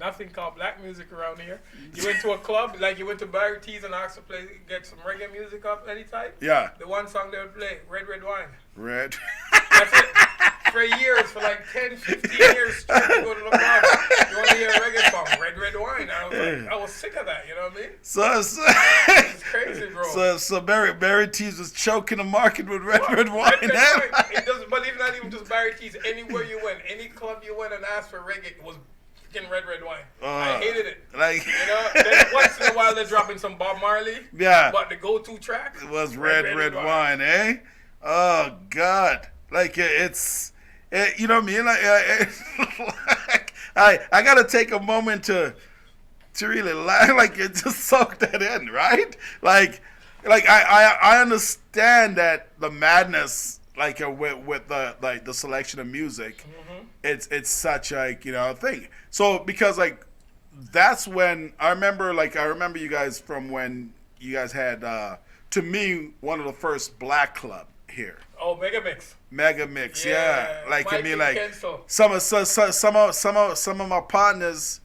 nothing called black music around here. You went to a club, like you went to Barry T's and asked to play, get some reggae music of any type. Yeah. The one song they would play, Red Red Wine. Red. That's it. For years, for like 10, 15 years straight, you go to the club, you only hear a reggae song, Red Red Wine. I was sick of that, you know what I mean? It's crazy, bro. So Barry T's was choking the market with Red Wine. Red Wine. It doesn't, but even not even just Barry T's. Anywhere you went, any club you went and asked for reggae, it was fucking Red Wine. I hated it. Like, you know, then once in a while they're dropping some Bob Marley. Yeah. But the go-to track was Red Wine, eh? Oh God! Like it's. You know what I mean? I gotta take a moment to really like just soak that in, right? Like I understand that the madness, like with the selection of music, it's such like a thing. So because like that's when I remember you guys from when you guys had to me one of the first black club here. Oh, Mega Mix, yeah. Like Mikey I mean, like Kenso. some of my partners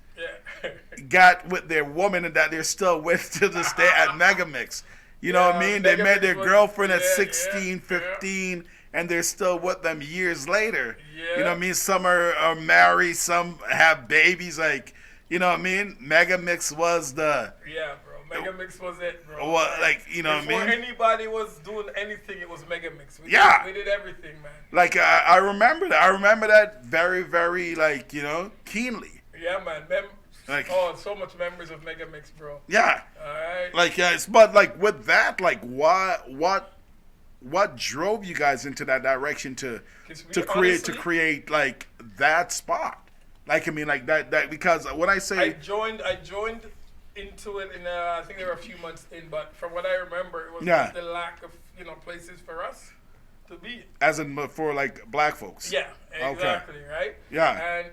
got with their woman and that they're still with to this day at Mega Mix. You know what I mean? They met their girlfriend at 16, 15, and they're still with them years later. Yeah. You know what I mean? Some are married, some have babies. Like, you know what I mean? Mega Mix was the... Yeah, bro. Mega Mix was it, bro. What, like, you know what I mean? Before anybody was doing anything, it was Mega Mix. We did everything, man. Like, I remember that. I remember that very, very, like, keenly. Yeah, man. So much memories of Mega Mix, bro. Yeah. All right. Like, but, like, with that, like, what drove you guys into that direction to create, like, that spot? Like, I mean, like, that because when I say... I joined into it in I think there were a few months in, but from what I remember, it was just the lack of places for us to be. As in for like black folks. Yeah, exactly, okay. Right. Yeah.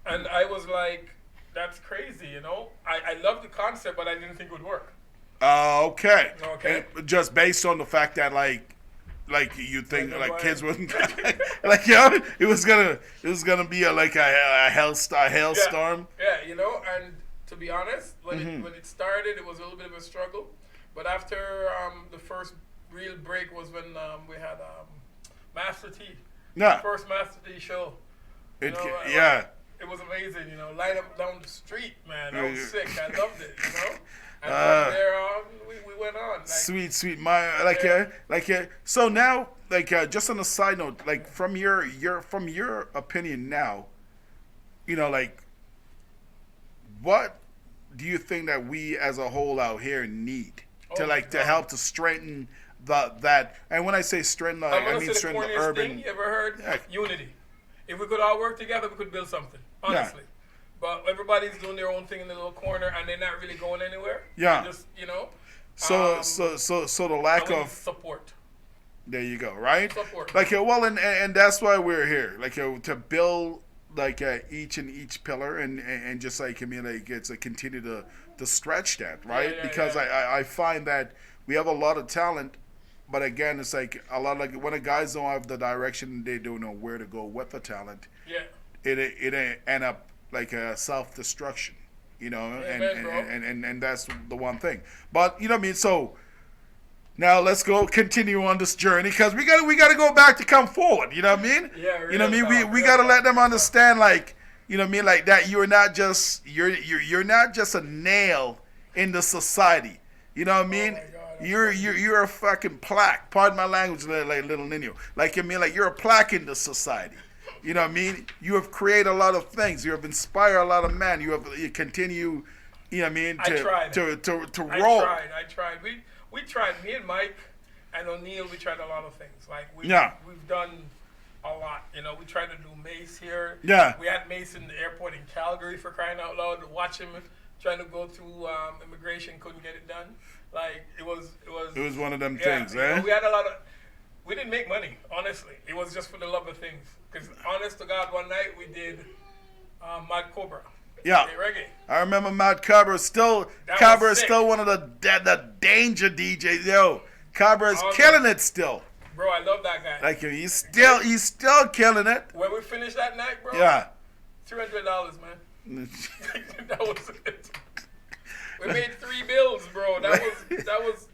And I was like, that's crazy, I loved the concept, but I didn't think it would work. Okay. Okay. And just based on the fact that like you think like kids wouldn't like it was gonna be a hailstorm. Yeah, and. To be honest, when it started, it was a little bit of a struggle. But after the first real break was when we had Master T. Yeah. The first Master T show. It was amazing, light up down the street, man. I was sick. I loved it, And from there on, we went on. Like, sweet. So now, just on a side note, like from your opinion now, what do you think that we as a whole out here need to help to strengthen that? And when I say strengthen, I mean strengthen the urban. Thing you ever heard? Yeah. Unity. If we could all work together, we could build something. Honestly. Yeah. But everybody's doing their own thing in the little corner, and they're not really going anywhere. Yeah. They're just So the lack of support. There you go. Right. Support. And that's why we're here. To build. Each pillar and just it's a continue to stretch that, right? Because I find that we have a lot of talent, but again, it's like a lot when the guys don't have the direction, they don't know where to go with the talent. Yeah. It end up like a self-destruction, and that's the one thing. But you know what I mean? So now let's continue on this journey because we gotta go back to come forward. You know what I mean? Yeah. Really, you know what I mean? We gotta let them understand, like, you know what I mean, like that you're not just a nail in the society. You know what I mean? You're a fucking plaque. Pardon my language, like little Nino. Like, I mean, like you're a plaque in the society. You know what I mean? You have created a lot of things. You have inspired a lot of men. You continue. You know what I mean? To roll. I tried. We tried, me and Mike and O'Neal, we tried a lot of things. Like, we've done a lot. We tried to do Mace here. Yeah. We had Mace in the airport in Calgary, for crying out loud, to watch him trying to go through immigration, couldn't get it done. Like, it was one of them things, eh? We had we didn't make money, honestly. It was just for the love of things. Because, honest to God, one night we did Mad Cobra. Yeah, reggae. I remember Matt Cabra. Cabra is still one of the danger DJs. Yo, Cabra is killing it still. Bro, I love that guy. Like he's still killing it. When we finished that night, bro. Yeah. $300, man. That was it. We made 3 bills, bro. That was.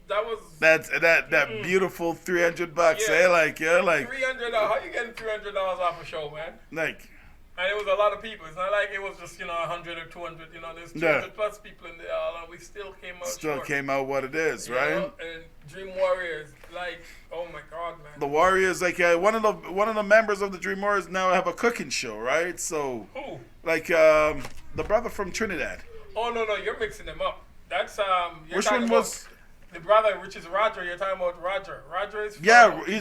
That beautiful $300. Yeah. Like $300. How you getting $300 off a show, man? Like. And it was a lot of people. It's not like it was just 100 or 200. There's 200 plus people in there, and we still came out. Came out what it is, right? And Dream Warriors, like, oh my God, man. The Warriors, like one of the members of the Dream Warriors now have a cooking show, right? So who? Like the brother from Trinidad. Oh no, you're mixing them up. That's Which one was the brother, which is Roger? You're talking about Roger. Roger is from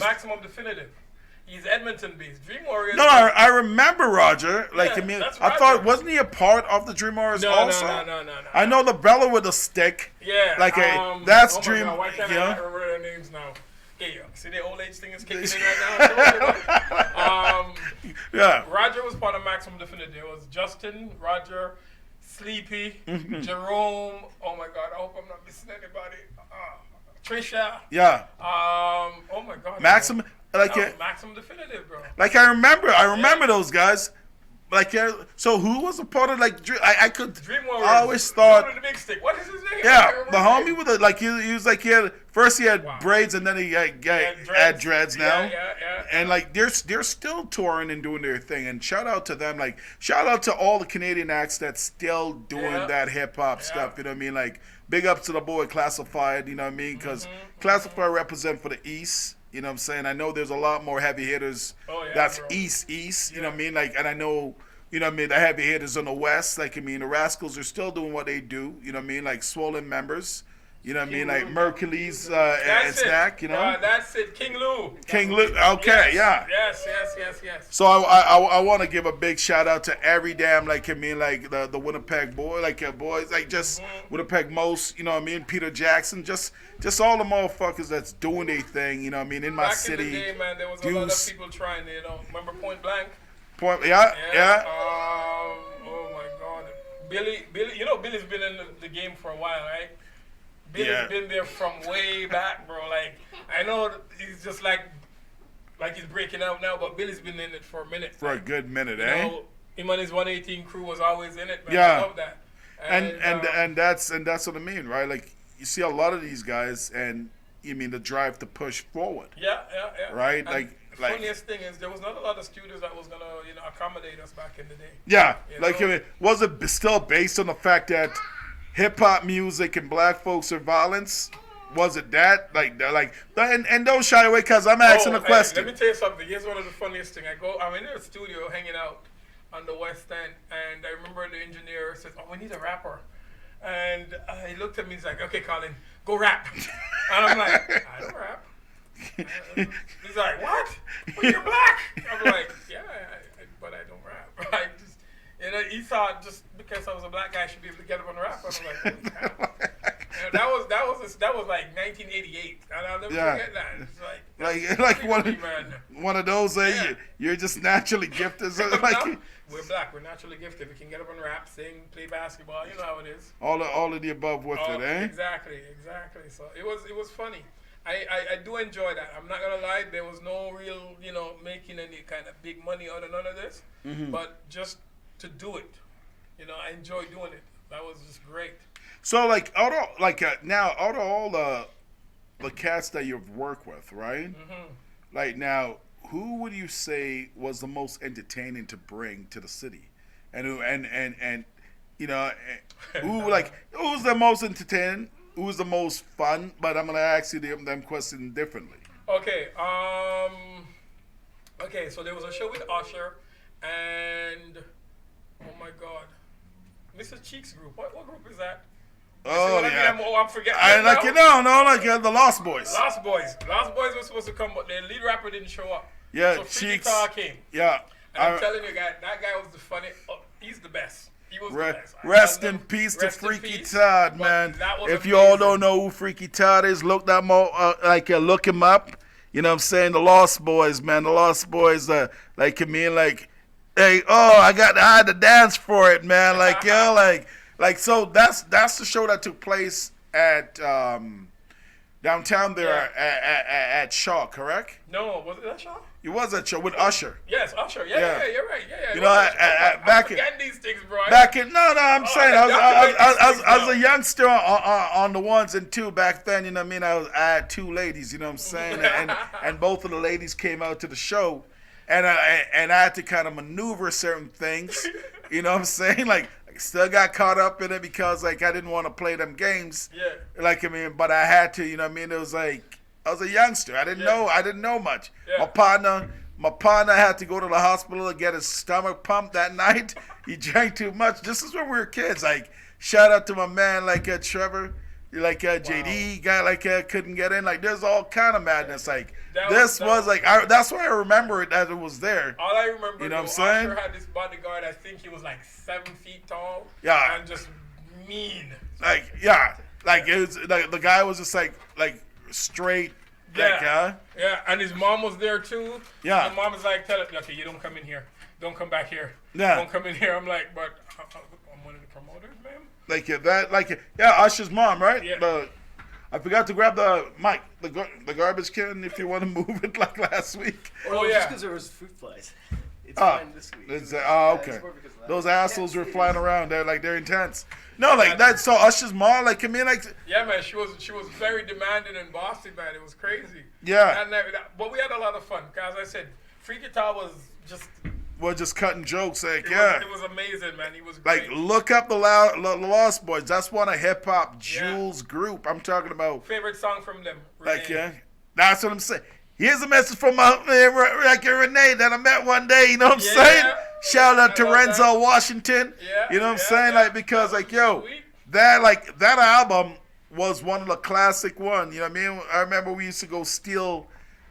Maximum Definitive. He's Edmonton based. Dream Warriors. No, I remember Roger. Like, yeah, I mean, that's I thought, wasn't he a part of the Dream Warriors also? No. I know the Bella with the stick. Yeah. Like, that's oh Dream. God, why can't I remember their names now? Hey, see the old age thing is kicking in right now? Yeah. Roger was part of Maximum Definitive. It was Justin, Roger, Sleepy, Jerome. Oh my God, I hope I'm not missing anybody. Trisha. Yeah. Oh my God. Maximum. Maximum Definitive, bro. Like I remember those guys. Like so, who was a part of like I could? Dream Warriors. I always thought. The big stick. What is his name? Yeah, the homie with the like he was like he had braids and then he had dreads now. Yeah. And like they're still touring and doing their thing. And shout out to them. Like shout out to all the Canadian acts that's still doing that hip hop stuff. You know what I mean? Like big up to the boy Classified. You know what I mean? Because Classified represent for the East. You know what I'm saying? I know there's a lot more heavy hitters that's bro. East, you know what I mean? Like, and I know, you know what I mean, the heavy hitters on the West, like, I mean, the Rascals are still doing what they do, you know what I mean? Like, Swollen members, you know what I mean? Like, Mercules and Snack, you know? That's it, King Lou. King Lou, okay, yes. So I want to give a big shout out to every damn, like, I mean, like, the Winnipeg boy, like, boys, like, just Winnipeg most, you know what I mean? Peter Jackson, just all the motherfuckers that's doing their thing, you know what I mean, in my city. Back in the day, man, there was a lot of people trying to, remember Point Blank? Yeah. Oh my God. Billy, Billy's been in the game for a while, right? Billy's been there from way back, bro. Like, I know he's just like he's breaking out now, but Billy's been in it for a minute. For a good minute, Him and his 118 crew was always in it, man. Yeah. I love that. And that's what I mean, right? Like, you see a lot of these guys, and you mean the drive to push forward. Yeah. Right? And the funniest thing is there was not a lot of studios that was gonna, accommodate us back in the day. Yeah, I mean, was it still based on the fact that hip hop music and black folks are violence? Was it that? And don't shy away, cause I'm asking a question. Let me tell you something. Here's one of the funniest things. I'm in the studio hanging out on the West End, and I remember the engineer says, "Oh, we need a rapper." And he looked at me, he's like, "Okay, Colin, go rap." And I'm like, "I don't rap." He's like, "What? Well, you're black." I'm like, "Yeah, but I don't rap." Like, he thought just because I was a black guy, I should be able to get up and rap. I was like, "Oh, that was like 1988, and I'll never forget that." It's like one of those you're just naturally gifted. So we're black. We're naturally gifted. We can get up and rap, sing, play basketball. You know how it is. All of the above with it, eh? Exactly. So it was funny. I do enjoy that. I'm not gonna lie. There was no real, making any kind of big money out of none of this. But just to do it, I enjoy doing it. That was just great. So out of all the cats that you've worked with, right? Like now, who would you say was the most entertaining to bring to the city, and who who's the most entertaining? Who's the most fun? But I'm gonna ask you them questions differently. Okay. So there was a show with Usher, and oh my God, Mr. Cheeks group. What group is that? Oh yeah. I'm forgetting. The Lost Boys. Lost Boys were supposed to come, but the lead rapper didn't show up. Yeah, so Cheeks came. Yeah. And I'm telling you, that guy was the funny. He's the best. He was the best. Rest in peace to Freaky Todd, man. If you all don't know who Freaky Todd is, look him up. You know what I'm saying? The Lost Boys, man. The Lost Boys, hey, I had to dance for it, man. So that's the show that took place at downtown there at Shaw, correct? No, was it that Shaw? You was at show with Usher. Yes, Usher. Yeah, you're right. Yeah. You know, back in these things, bro. I'm saying I was a youngster on the ones and two back then. You know what I mean? I had two ladies. You know what I'm saying? and both of the ladies came out to the show, and I had to kind of maneuver certain things. You know what I'm saying? Like, I still got caught up in it because like I didn't want to play them games. Yeah. Like, I mean, but I had to. You know what I mean? It was like I was a youngster. I didn't know much. Yeah. My partner had to go to the hospital to get his stomach pumped that night. He drank too much. This is when we were kids. Like, shout out to my man like Trevor, like JD guy like couldn't get in. Like, there's all kind of madness. Like, that's why I remember it that it was there. All I remember, you know what I'm saying? Usher had this bodyguard. I think he was like 7 feet tall. Yeah. And just mean. Like it was like the guy was just like straight. Yeah, and his mom was there too. Yeah. And mom was like, tell him, okay, you don't come in here. Don't come back here. Yeah. Don't come in here. I'm like, but I'm one of the promoters, man. Usher's mom, right? Yeah. I forgot to grab the mic, the garbage can if you want to move it like last week. Oh, yeah. Just because there was fruit flies. It's fine this week. Okay. Those assholes were flying around. They're intense. No, like that. So Usher's mom, like, come in, like. Yeah, man. She was very demanding and bossy, man. It was crazy. Yeah. But we had a lot of fun. Cause as I said, Freaky Tah was just. Well, just cutting jokes, like it was amazing, man. He was great. Like, look up the Lost Boys. That's one of hip hop Jules group. I'm talking about. Favorite song from them. Renee. That's what I'm saying. Here's a message from my Renee that I met one day. You know what I'm saying? Shout out to Renzel Washington. Yeah, you know what I'm saying? Like, because like, yo, that album was one of the classic ones. You know what I mean? I remember we used to go steal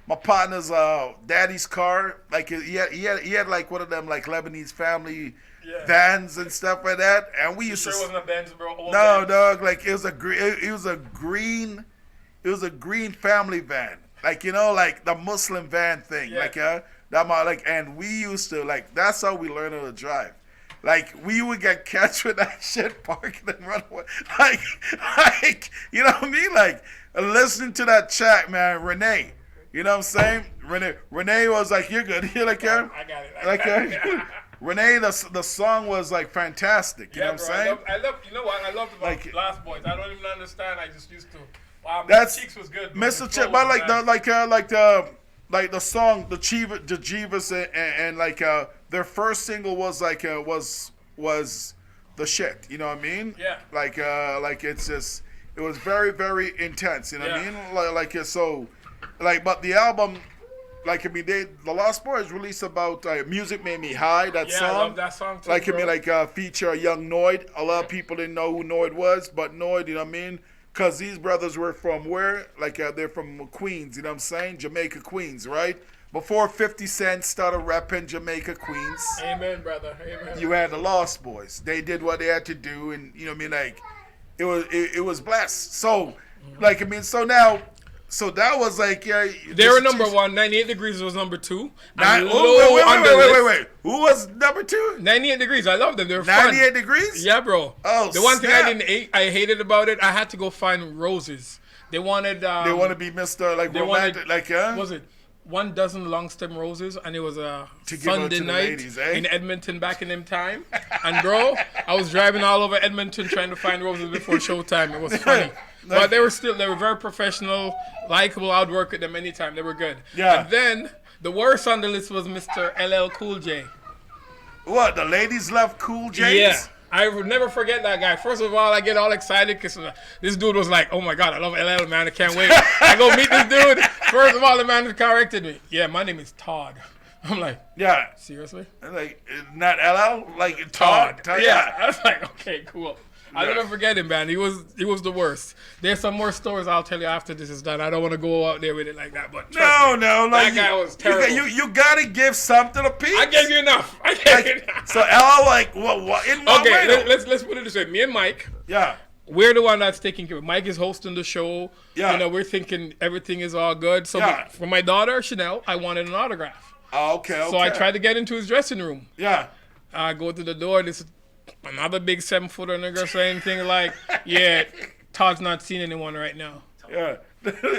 my partner's daddy's car. Like, he had like one of them like Lebanese family vans and stuff like that. And we used to. Wasn't a Benz, bro. No, dog. Like, it was a green family van. Like, you know, like the Muslim van thing. Yeah. And we used to, like, that's how we learned how to drive. Like, we would get catch with that shit, park and run away. Like, you know what I mean? Like, listening to that track, man, Renee. You know what I'm saying? Renee was like, you're good. You're like, yeah. I got it. Renee, the song was, like, fantastic. You know what I'm saying? I love, you know what? I loved about Lost Boys. I don't even understand. I just used to. Wow, That's Cheeks was good. Mr. Cheeks, but like the song, the Jeevas and like their first single was like was the shit. You know what I mean? Yeah. Like it's just it was very very intense. You know what I mean? Like so, like but the album. Like, I mean, the Lost Boys released about Music Made Me High, that song. Yeah, I love that song too, like, I mean, like, feature a young Noid. A lot of people didn't know who Noid was, but Noid, you know what I mean? Because these brothers were from where? Like, they're from Queens, you know what I'm saying? Jamaica, Queens, right? Before 50 Cent started rapping Jamaica, Queens. Amen, brother. Amen. You had the Lost Boys. They did what they had to do, and, you know what I mean? Like, it was blessed. So, like, I mean, so now... So that was like, they were number one. 98 Degrees was number two. Wait. Who was number two? 98 Degrees. I love them. They were 98 fun. Degrees? Yeah, bro. Oh, the one thing I hated about it, I had to go find roses. They wanted. They want to be Mr. like romantic, Was it 1 dozen long stem roses? And it was a Sunday night ladies, in Edmonton back in them time. And bro, I was driving all over Edmonton trying to find roses before showtime. It was funny. But they were very professional, likable. I'd work with them anytime. They were good. Yeah. And then the worst on the list was Mr. LL Cool J. What? The ladies love Cool J? Yeah. I would never forget that guy. First of all, I get all excited because this dude was like, oh my God, I love LL, man. I can't wait. I go meet this dude. First of all, the man corrected me. Yeah, my name is Todd. I'm like, yeah. Seriously? Like, not LL? Like, Todd. Yeah. I was like, okay, cool. I'll never forget him, man. He was the worst. There's some more stories I'll tell you after this is done. I don't want to go out there with it like that, but no, that like guy was terrible. You gotta give something to people. I gave you enough. So L, like what? In my way, let's put it this way. Me and Mike. Yeah. We're the one that's taking care of it. Mike is hosting the show. Yeah. You know, we're thinking everything is all good. So for my daughter Chanel, I wanted an autograph. Oh, okay. So I tried to get into his dressing room. Yeah. I go to the door. This another big 7-footer nigga saying things like, yeah, Todd's not seeing anyone right now. Yeah.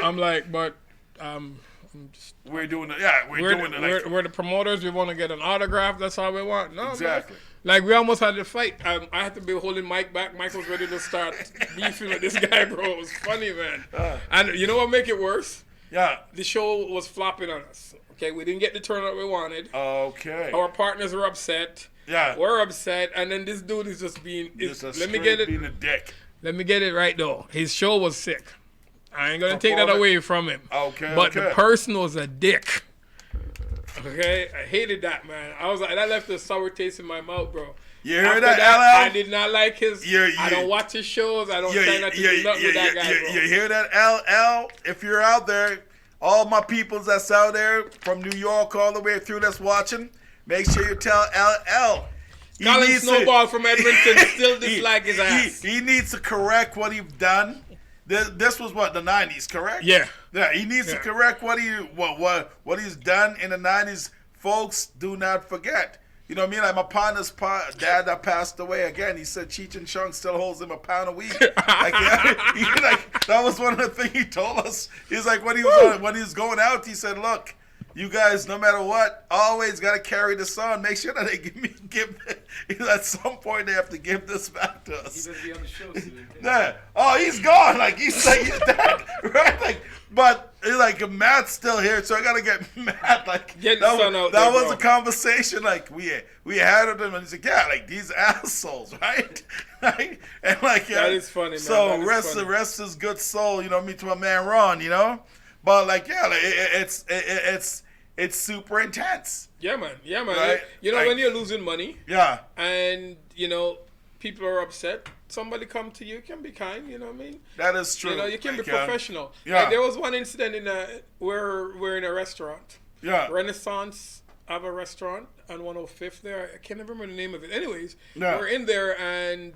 I'm like, but we're doing it. Yeah, we're doing it. We're the promoters. We want to get an autograph. That's all we want. No, exactly. Man. Like, we almost had to fight. I had to be holding Mike back. Mike was ready to start beefing with this guy, bro. It was funny, man. And you know what make it worse? Yeah. The show was flopping on us. Okay, we didn't get the turnout we wanted. Okay. Our partners were upset. Yeah. We're upset. And then this dude is just being... let me get it. Being a dick. Let me get it right, though. His show was sick. I ain't going to take that away from him. Okay, But the person was a dick. Okay, I hated that, man. I was like, that left a sour taste in my mouth, bro. You heard that, LL? I did not like his. I don't watch his shows. I don't try not to do nothing with that guy, bro. You hear that, LL? If you're out there, all my peoples that's out there from New York all the way through that's watching, make sure you tell LL. Colin Snowball from Edmonton still dislike his ass. He needs to correct what he's done. This was what, the 90s, correct? Yeah. Yeah, he needs to correct what he's done in the 90s. Folks, do not forget. You know what I mean? Like my partner's dad that passed away again. He said Cheech and Chong still holds him a pound a week. That was one of the things he told us. He's like when he was going out, he said, "Look, you guys, no matter what, always got to carry this on. Make sure that they at some point they have to give this back to us." He's gonna be on the show soon. Yeah. Oh, he's gone. Like he's dead, right? Like, but like Matt's still here, so I gotta get Matt. Like that was a conversation. Like we had with him, and he's like, "Yeah, like these assholes, right?" Like, and like that is funny, man. So rest his good soul, you know. Me to my man Ron, you know. But like, yeah, like, it's super intense. Yeah, man. Yeah, man. Right? You know, like, when you're losing money. Yeah. And you know, people are upset. Somebody come to you. You can be kind. You know what I mean? That is true. You know, you can be professional. Yeah. Like, there was one incident we're in a restaurant. Yeah. Renaissance have a restaurant on 105th there. I can't remember the name of it. Anyways, yeah. We're in there, and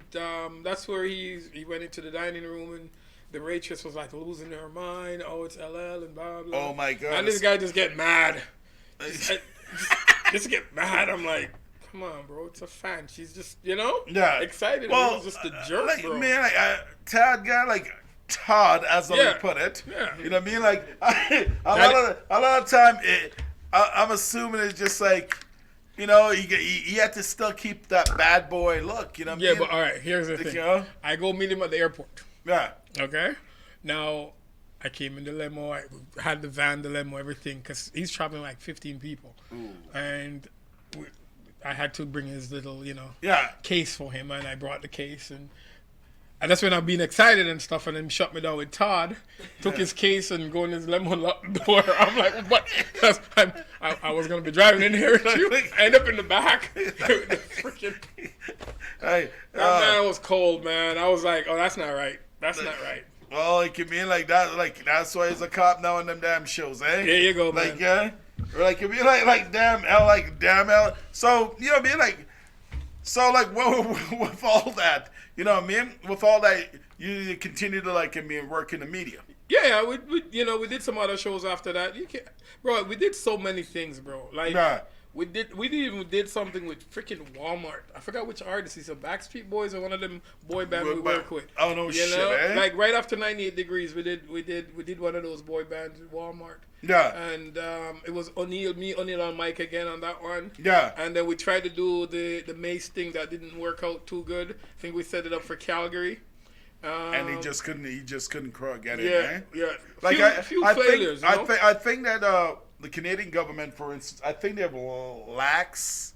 that's where he went into the dining room, and the waitress was like losing her mind. Oh, it's LL and blah blah. Oh my god! And this guy just get mad. just get mad. I'm like, come on, bro. It's a fan. She's just, excited. Well, it was just a jerk, like, bro. Man, Todd, as I would put it. Yeah. You know what I mean? Like a lot of time, I'm assuming it's just like, you know, you have to still keep that bad boy look. You know what I mean? Yeah, but all right. Here's the thing. You know? I go meet him at the airport. Yeah. Okay. Now, I came in the limo. I had the van, the limo, everything, because he's traveling like 15 people. Ooh. And I had to bring his little, case for him, and I brought the case, and that's when I'm being excited and stuff, and then shut me down with Todd, took his case and go in his limo, locked the door. I'm like, what? Because I was going to be driving in here with you. I end up in the back. The freaking... Hey, that man was cold, man. I was like, oh, that's not right. That's not right. Well, it can mean like that. Like that's why he's a cop now in them damn shows, eh? There you go, man. Like or like it be like damn L. So you know what I mean? Like, so like with all that, you know what I mean? With all that, you continue to work in the media. Yeah, we did some other shows after that. Bro, we did so many things, bro. Like. Yeah. We did something with freaking Walmart. I forgot which artist. He's a Backstreet Boys or one of them boy band we work with. Oh no, shit, eh? Like right after 98 Degrees, we did one of those boy bands with Walmart. Yeah. And it was O'Neal and Mike again on that one. Yeah. And then we tried to do the Mace thing that didn't work out too good. I think we set it up for Calgary. And he just couldn't get it. Yeah, eh? yeah. Like few failures. I think that the Canadian government, for instance, I think they've laxed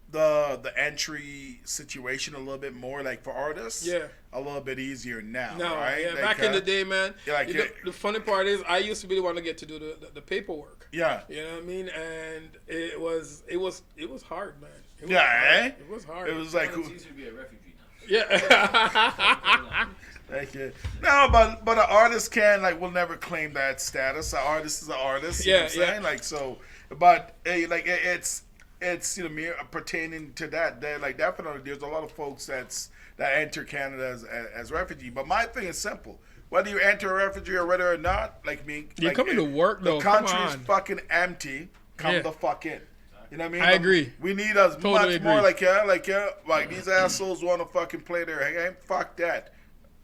the entry situation a little bit more, like for artists. Yeah. A little bit easier now, no, right? Yeah, like, back in the day, man. Yeah, like, the funny part is, I used to be the one to get to do the paperwork. Yeah. You know what I mean? And it was hard, man. It was hard. It was like it's easier to be a refugee now. Yeah. Thank you. No, but an artist will never claim that status. An artist is an artist. You know what I'm saying? Like so, but it's pertaining to that. Definitely, there's a lot of folks that enter Canada as refugee. But my thing is simple. Whether you enter a refugee or whether or not, you're coming to work though. The country's fucking empty. Come the fuck in. You know what I mean? I agree. We need much more like these assholes want to fucking play their game. Fuck that.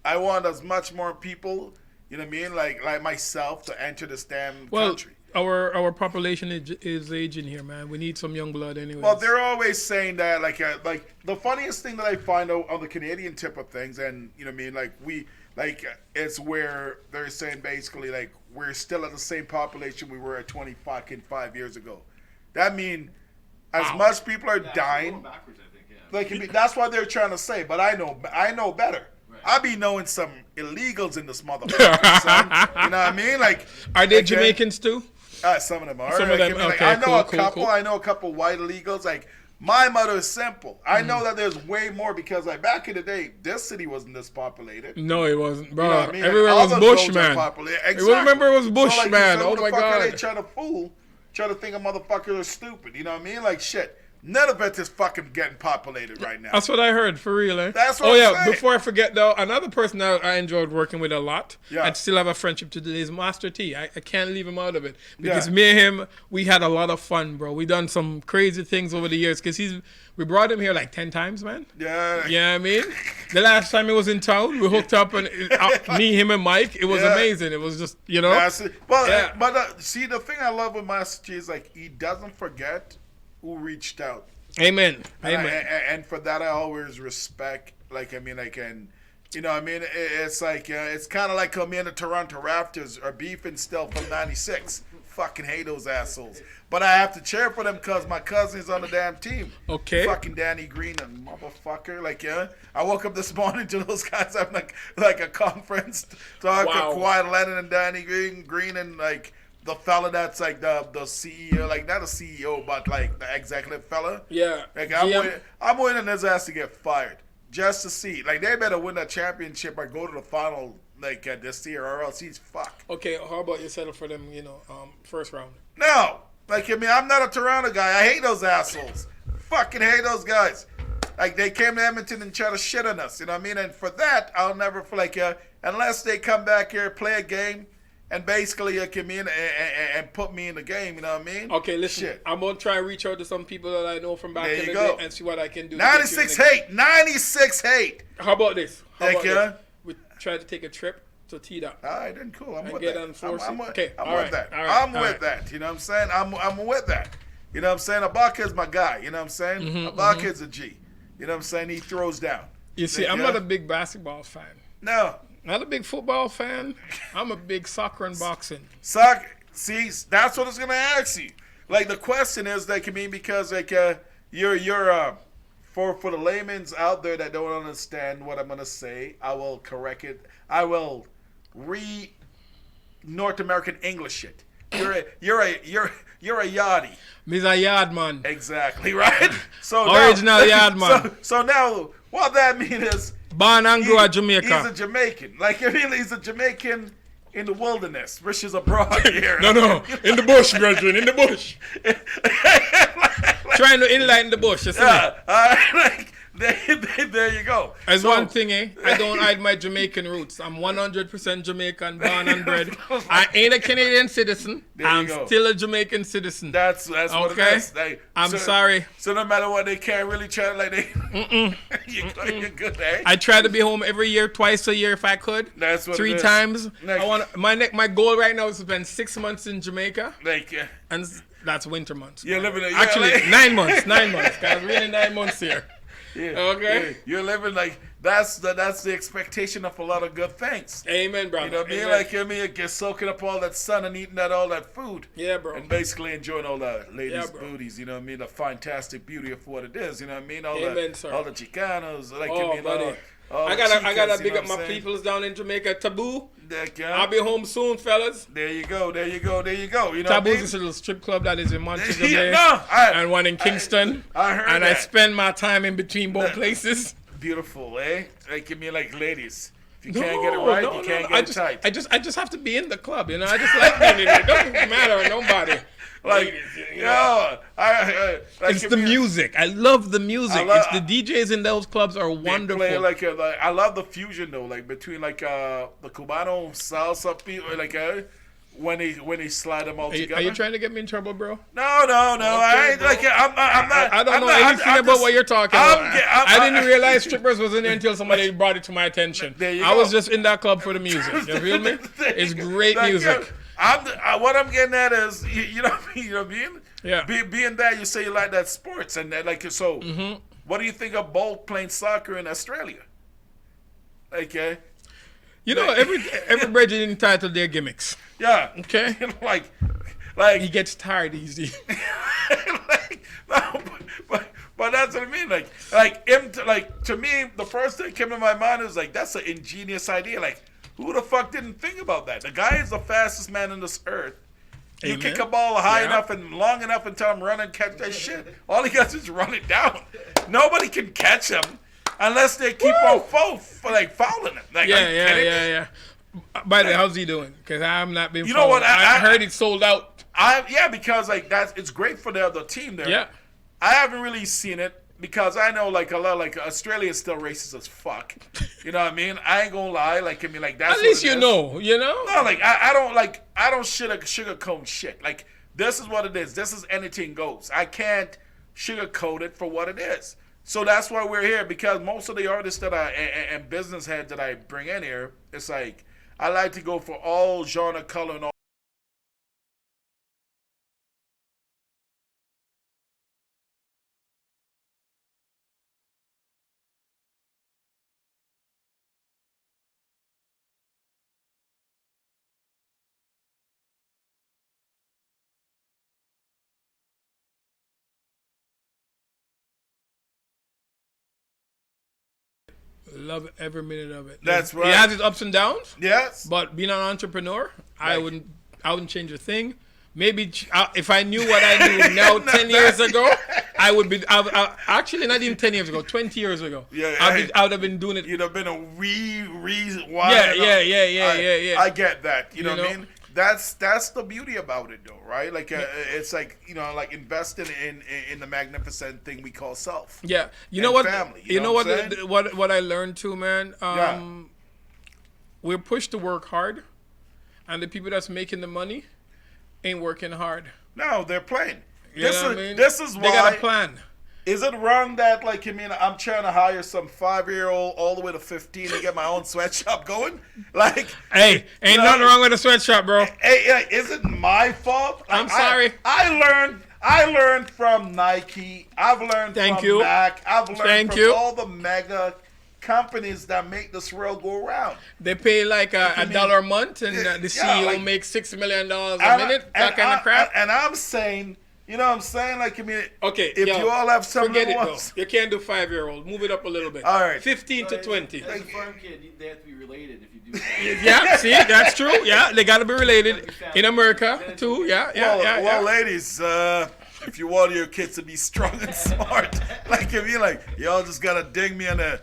I want as much more people, you know what I mean, like myself, to enter this damn country. our population is aging here, man. We need some young blood anyway. Well, they're always saying that, like the funniest thing that I find out on the Canadian tip of things, and you know what I mean, it's where they're saying basically like we're still at the same population we were at 25 years ago. That means as much people are dying, backwards, I think, like that's what they're trying to say. But I know better. Right. I be knowing some illegals in this motherfucker, son. You know what I mean? Like, are they Jamaicans too? Some of them are. Some of them. Okay, I know a couple. I know a couple white illegals. Like, my mother is simple. I know that there's way more because, like, back in the day, this city wasn't this populated. No, it wasn't, bro. You know what I mean? Everywhere was bush, man. Exactly. Remember, it was bush, so, man. Oh my god. They try to think a motherfucker is stupid. You know what I mean? Like, shit. None of it is fucking getting populated right now. That's what I heard, for real, eh? That's what I'm saying. Before I forget, though, another person that I enjoyed working with a lot, and still have a friendship to today, is Master T. I can't leave him out of it. Because me and him, we had a lot of fun, bro. We done some crazy things over the years. Because we brought him here like 10 times, man. Yeah. You know what I mean? The last time he was in town, we hooked up, and me, him, and Mike. It was amazing. It was just, you know? But see, the thing I love with Master T is, like, he doesn't forget who reached out. Amen. And for that, I always respect. Like, I mean, you know, I mean, it's like it's kind of like me and the Toronto Raptors are beefing still from '96. Fucking hate those assholes. But I have to cheer for them because my cousin's on the damn team. Okay. Fucking Danny Green and motherfucker. Like, I woke up this morning to those guys having like a conference talking to Kawhi Leonard and Danny Green and like. The fella that's like the CEO, like not a CEO, but like the executive fella. Yeah. Like I'm waiting on his ass to get fired just to see. Like they better win that championship or go to the final like this year, or else he's fucked. Okay, how about you settle for them? You know, first round. No, like I mean, I'm not a Toronto guy. I hate those assholes. Fucking hate those guys. Like they came to Edmonton and tried to shit on us. You know what I mean? And for that, I'll never unless they come back here, play a game. And basically, come in and put me in the game. You know what I mean? Okay, listen. Shit. I'm gonna try and reach out to some people that I know from back in the day and see what I can do. 96 hate. How about this? We try to take a trip to T-Dot. All right, then cool. I'm with that. I'm with that. Right, I'm with that. You know what I'm saying? I'm with that. You know what I'm saying? Ibaka's my guy. You know what I'm saying? Ibaka's a G. You know what I'm saying? He throws down. You see, I'm not a big basketball fan. No. Not a big football fan. I'm a big soccer and boxing. Soccer. See, that's what I was gonna ask you. Like the question is, that can mean because like you're for the layman's out there that don't understand what I'm gonna say, I will correct it. I will North American English it. You're a yardie. Me's a yard man. Exactly right. So original yard man. So now what that means is. Born and grew in Jamaica. He's a Jamaican. Like, I mean, he's a Jamaican in the wilderness versus abroad here. No. In the bush, brethren. In the bush. Trying to enlighten the bush. There you go. As one thing, I don't hide my Jamaican roots. I'm 100% Jamaican, born and bred. I ain't a Canadian citizen. I'm still a Jamaican citizen. That's what it is. I'm sorry. So no matter what, they can't really try to like you're good, eh? I try to be home every year, twice a year if I could. That's what 3 times. My goal right now is to spend 6 months in Jamaica. And that's winter months. You're living actually 9 months. 9 months. Cause really 9 months here. Yeah, okay. Yeah. You're living like that's the expectation of a lot of good things. Amen, brother. You know what I mean? Like you're soaking up all that sun and eating all that food. Yeah, bro. And basically enjoying all the ladies' booties. You know what I mean? The fantastic beauty of what it is. You know what I mean? All the Chicanos. Like buddy. I gotta big up my peoples down in Jamaica. Taboo. I'll be home soon, fellas. There you go. You know, Taboo is a little strip club that is in Montego Bay and one in Kingston. I heard and that. I spend my time in between both places. Beautiful, eh? Like give me like ladies. If you can't get it right, you can't get it tight. I just have to be in the club, you know. I just like being in there. It doesn't matter to nobody. Like, it's the music. I love the music. It's the DJs in those clubs are wonderful. I love the fusion though, like between like the Cubano salsa people, like when they slide them all together. Are you trying to get me in trouble, bro? No. Okay, I ain't like I'm not. I don't know anything about what you're talking about. I didn't realize strippers was in there until somebody brought it to my attention. I was just in that club for the music. You feel me? It's great music. What I'm getting at is, you know what I mean? Yeah. Being that you say you like that sports and that, like, so, what do you think of Bolt playing soccer in Australia? Okay. You know, every Bridget entitled their gimmicks. Yeah. Okay. like he gets tired easy. But that's what I mean. To me, the first thing that came to my mind is like, that's an ingenious idea. Like, who the fuck didn't think about that? The guy is the fastest man on this earth. You kick a ball high enough and long enough and tell him run and catch that shit. All he does is run it down. Nobody can catch him unless they keep on fouling him. Like, yeah. By the way, how's he doing? Because I'm not being. You know what? I heard it sold out. Because like it's great for the other team there. Yeah. I haven't really seen it because I know like a lot like Australia is still racist as fuck. You know what I mean? I ain't gonna lie. Like I mean, like that's at least you know. No, like I don't sugarcoat shit. Like this is what it is. This is anything goes. I can't sugarcoat it for what it is. So that's why we're here, because most of the artists that and business heads that I bring in here, it's like I like to go for all genre, color, and all. Love every minute of it. That's right. It has its ups and downs. Yes. But being an entrepreneur, I wouldn't change a thing. Maybe if I knew what I knew now 10 years ago, I would be. Actually, not even 10 years ago, 20 years ago. Yeah, I would have been doing it. You'd have been a Yeah. I get that. You know what I mean? That's the beauty about it, though, right? Like it's like like investing in the magnificent thing we call self. Yeah, you know what? Family. You know what I learned too, man. We're pushed to work hard, and the people that's making the money ain't working hard. No, they're playing. This is why they got a plan. Is it wrong that I'm trying to hire some 5-year-old all the way to 15 to get my own sweatshop going? Like, hey, ain't nothing wrong with a sweatshop, bro. Hey, is it my fault? I'm sorry. I learned from Nike. I've learned from Mac. I've learned from all the mega companies that make this world go around. They pay like $1 a month, and the CEO makes $6 million a minute. That kind of crap. And I'm saying, you know what I'm saying? Like, I mean, okay, if you all have some forget little it, ones. though. You can't do 5-year-old. Move it up a little bit. All right. 15 to 20. As a farm kid, they have to be related if you do that. Yeah, see, that's true. Yeah, they got to be related in America, too. Yeah. Ladies, if you want your kids to be strong and smart, like, if you're like, y'all just got to dig me on the,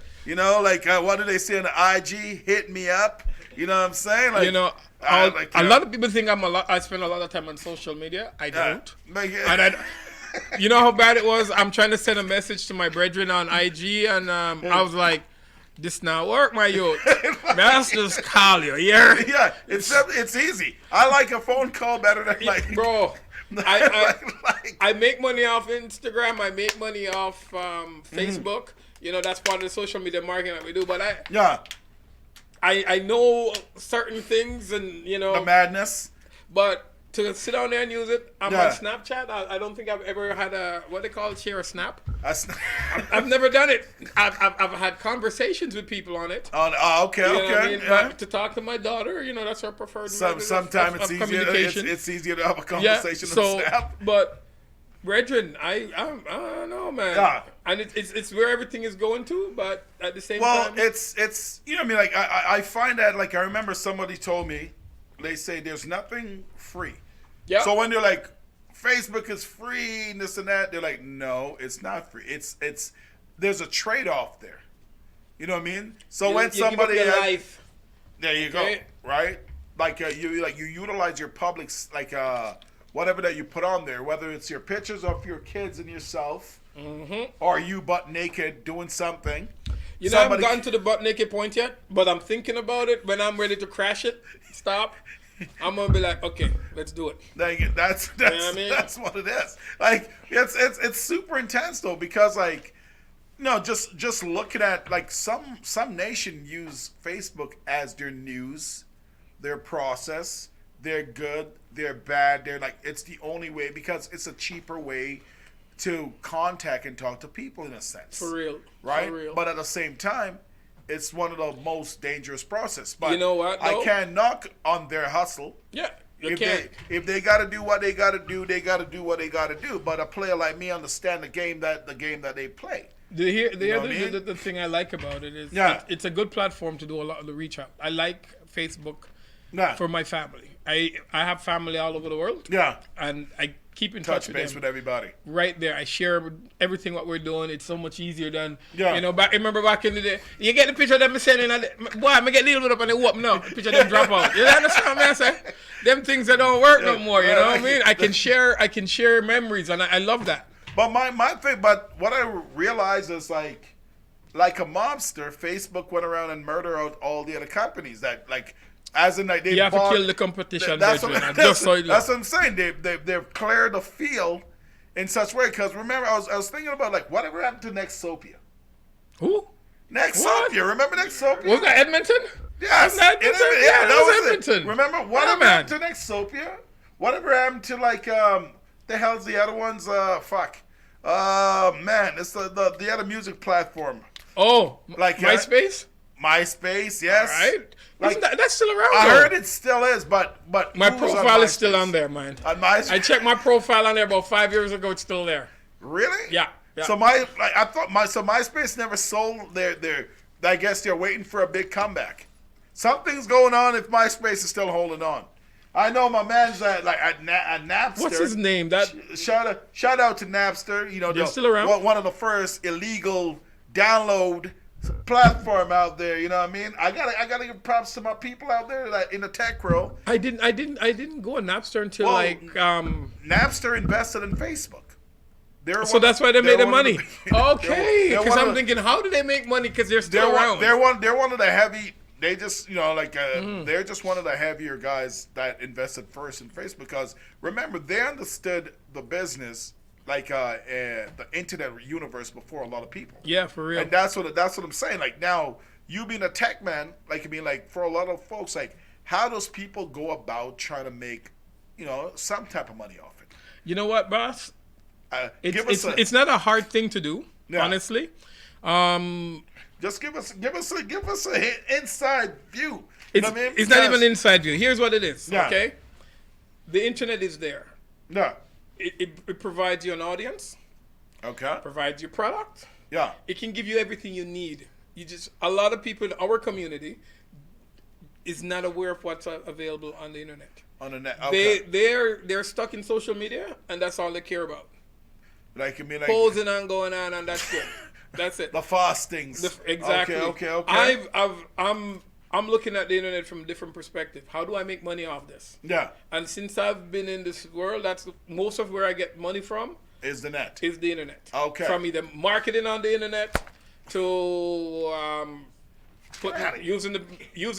what do they say on the IG? Hit me up. You know what I'm saying? Like, a lot of people think I spend a lot of time on social media. I don't. You know how bad it was? I'm trying to send a message to my brethren on IG, and I was like, this not work, my youth. Let's just call you. Yeah, it's easy. I like a phone call better than like... Bro, I make money off Instagram. I make money off Facebook. That's part of the social media marketing that we do. But I know certain things, and the madness. But to sit down there and use it, I'm on Snapchat. I don't think I've ever had what they call share a snap. I've never done it. I've had conversations with people on it. Okay. What I mean? But to talk to my daughter, that's her preferred. Sometimes it's easier. It's easier to have a conversation on Snap. But brethren, I don't know, man. Yeah. And it's where everything is going to, but at the same time. Well, it's what I mean, like I find that, like, I remember somebody told me, they say there's nothing free. Yeah. So when they're like, Facebook is free and this and that, they're like, no, it's not free. It's there's a trade-off there. You know what I mean? So when somebody give up your life. There you go. Right? Like you utilize your public's whatever that you put on there, whether it's your pictures of your kids and yourself, or you butt naked doing something. I haven't gotten to the butt naked point yet, but I'm thinking about it. When I'm ready to crash it, stop, I'm gonna be like, okay, let's do it. That's what I mean? That's what it is. Like it's super intense though, because like, just looking at like some nation use Facebook as their news, their process, they're good, they're bad. They're like, it's the only way because it's a cheaper way to contact and talk to people in a sense. For real. Right? For real. But at the same time, it's one of the most dangerous process. But you know what? I can't knock on their hustle. Yeah. If they got to do what they got to do, they got to do what they got to do. But a player like me understand the game that they play. The thing I like about it is it's a good platform to do a lot of the reach out. I like Facebook for my family. I have family all over the world. Yeah. And I keep in touch with them. with everybody. Right there. I share everything what we're doing. It's so much easier than, remember back in the day, you get the picture of them sending, boy, I'm going to get little up and they whoop no. The picture of them drop out. You understand what I'm saying? Them things that don't work no more, you know what I mean? I can share memories and I love that. But my thing, but what I realized is like a mobster, Facebook went around and murdered out all the other companies that as in they you have to kill the competition. That's what I'm saying. They've cleared the field in such way because remember I was thinking about whatever happened to Nexopia. Who? Nexopia. Remember Nexopia? Was that Edmonton? Yes. That was Edmonton. It. Remember whatever happened to Nexopia? Whatever happened to the hell's the other ones? Man, it's the other music platform. Oh, MySpace? MySpace, yes. All right. That's still around. I heard it still is, but my profile is still on there, man. On MySpace? I checked my profile on there about 5 years ago. It's still there. Really? Yeah. So MySpace never sold their. I guess they're waiting for a big comeback. Something's going on if MySpace is still holding on. I know my man's at Napster. What's his name? Shout out to Napster. They're still around. One of the first illegal download platform out there. You know what I mean? I gotta give props to my people out there in the tech world. I didn't go on Napster until Napster invested in Facebook. So that's why they made the money. Okay, because I'm thinking, how do they make money? Because they're still around. They're one of the heavy. They just, they're just one of the heavier guys that invested first in Facebook because remember they understood the business the internet universe before a lot of people. Yeah, for real. And that's what I'm saying. Now you being a tech man, for a lot of folks, how does people go about trying to make, some type of money off it? You know what, boss? It's not a hard thing to do, honestly. Just give us an inside view. It's not even an inside view. Here's what it is. Yeah. Okay, the internet is there. Yeah. It provides you an audience. Okay. Provides you product. Yeah. It can give you everything you need. A lot of people in our community is not aware of what's available on the internet. On the net. Okay. They're stuck in social media and that's all they care about. Posing and going on and that's it. That's it. The fastings. Exactly. Okay. I'm looking at the internet from a different perspective. How do I make money off this? Yeah. And since I've been in this world, that's most of where I get money from. Is the net. Is the internet. Okay. From either marketing on the internet to using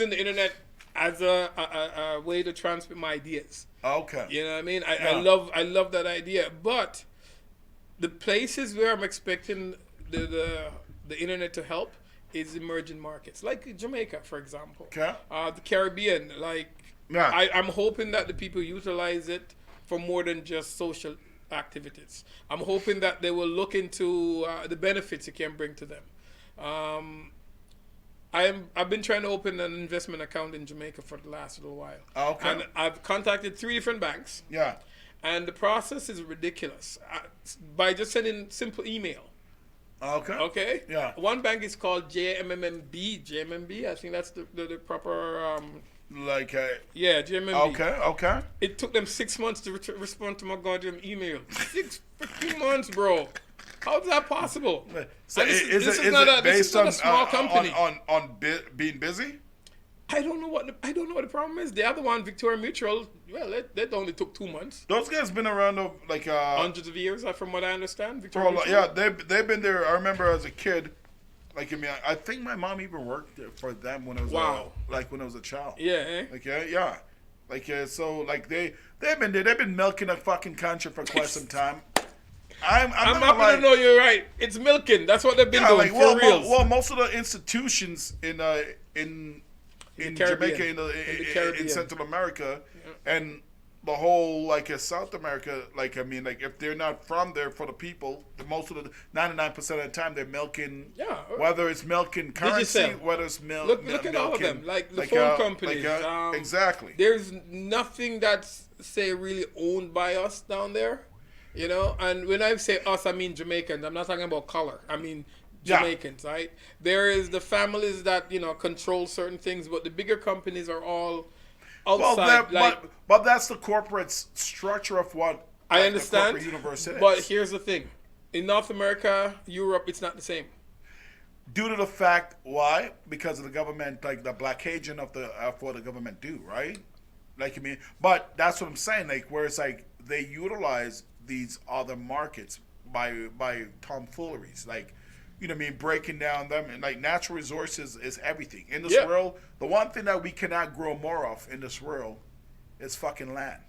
the internet as a way to transmit my ideas. Okay. You know what I mean? I love that idea, but the places where I'm expecting the internet to help is emerging markets like Jamaica, for example. Okay. The Caribbean, I'm hoping that the people utilize it for more than just social activities. I'm hoping that they will look into the benefits it can bring to them. I've been trying to open an investment account in Jamaica for the last little while. Okay. And I've contacted 3 different banks. Yeah. And the process is ridiculous. By just sending simple email. Okay. Okay? Yeah. One bank is called JMMB. I think that's the proper... yeah, JMMB. Okay. It took them 6 months to respond to my goddamn email. 6 freaking months, bro. How is that possible? So this is not a small company. On being busy? I don't know what the problem is. The other one, Victoria Mutual, well, that only took 2 months. Those guys been around hundreds of years, from what I understand. Victoria Mutual. Yeah, they've been there. I remember as a kid. I think my mom even worked for them when I was when I was a child. Yeah. So they've been there. They've been milking a fucking country for quite some time. I'm happy to know you're right. It's milking. That's what they've been doing for real. Well, most of the institutions in in Jamaica, in Central America, and the whole like South America. Like I mean, like if they're not from there for the people, most of the 99% of the time they're milking. Yeah. Whether it's milking currency, whether it's look at all of them, like the phone companies. Exactly. There's nothing that's say really owned by us down there, you know. And when I say us, I mean Jamaicans. I'm not talking about color. I mean Jamaicans, right? There is the families that control certain things, but the bigger companies are all outside. But that's the corporate structure of what I understand. The corporate universe is. But here's the thing: in North America, Europe, it's not the same. Due to the fact why? Because of the government, like the blockaging of what the government do, right? Like I mean, but that's what I'm saying. Like where it's like they utilize these other markets by tomfooleries, like. You know what I mean? Breaking down them. And like natural resources is everything. In this world, the one thing that we cannot grow more of in this world is fucking land.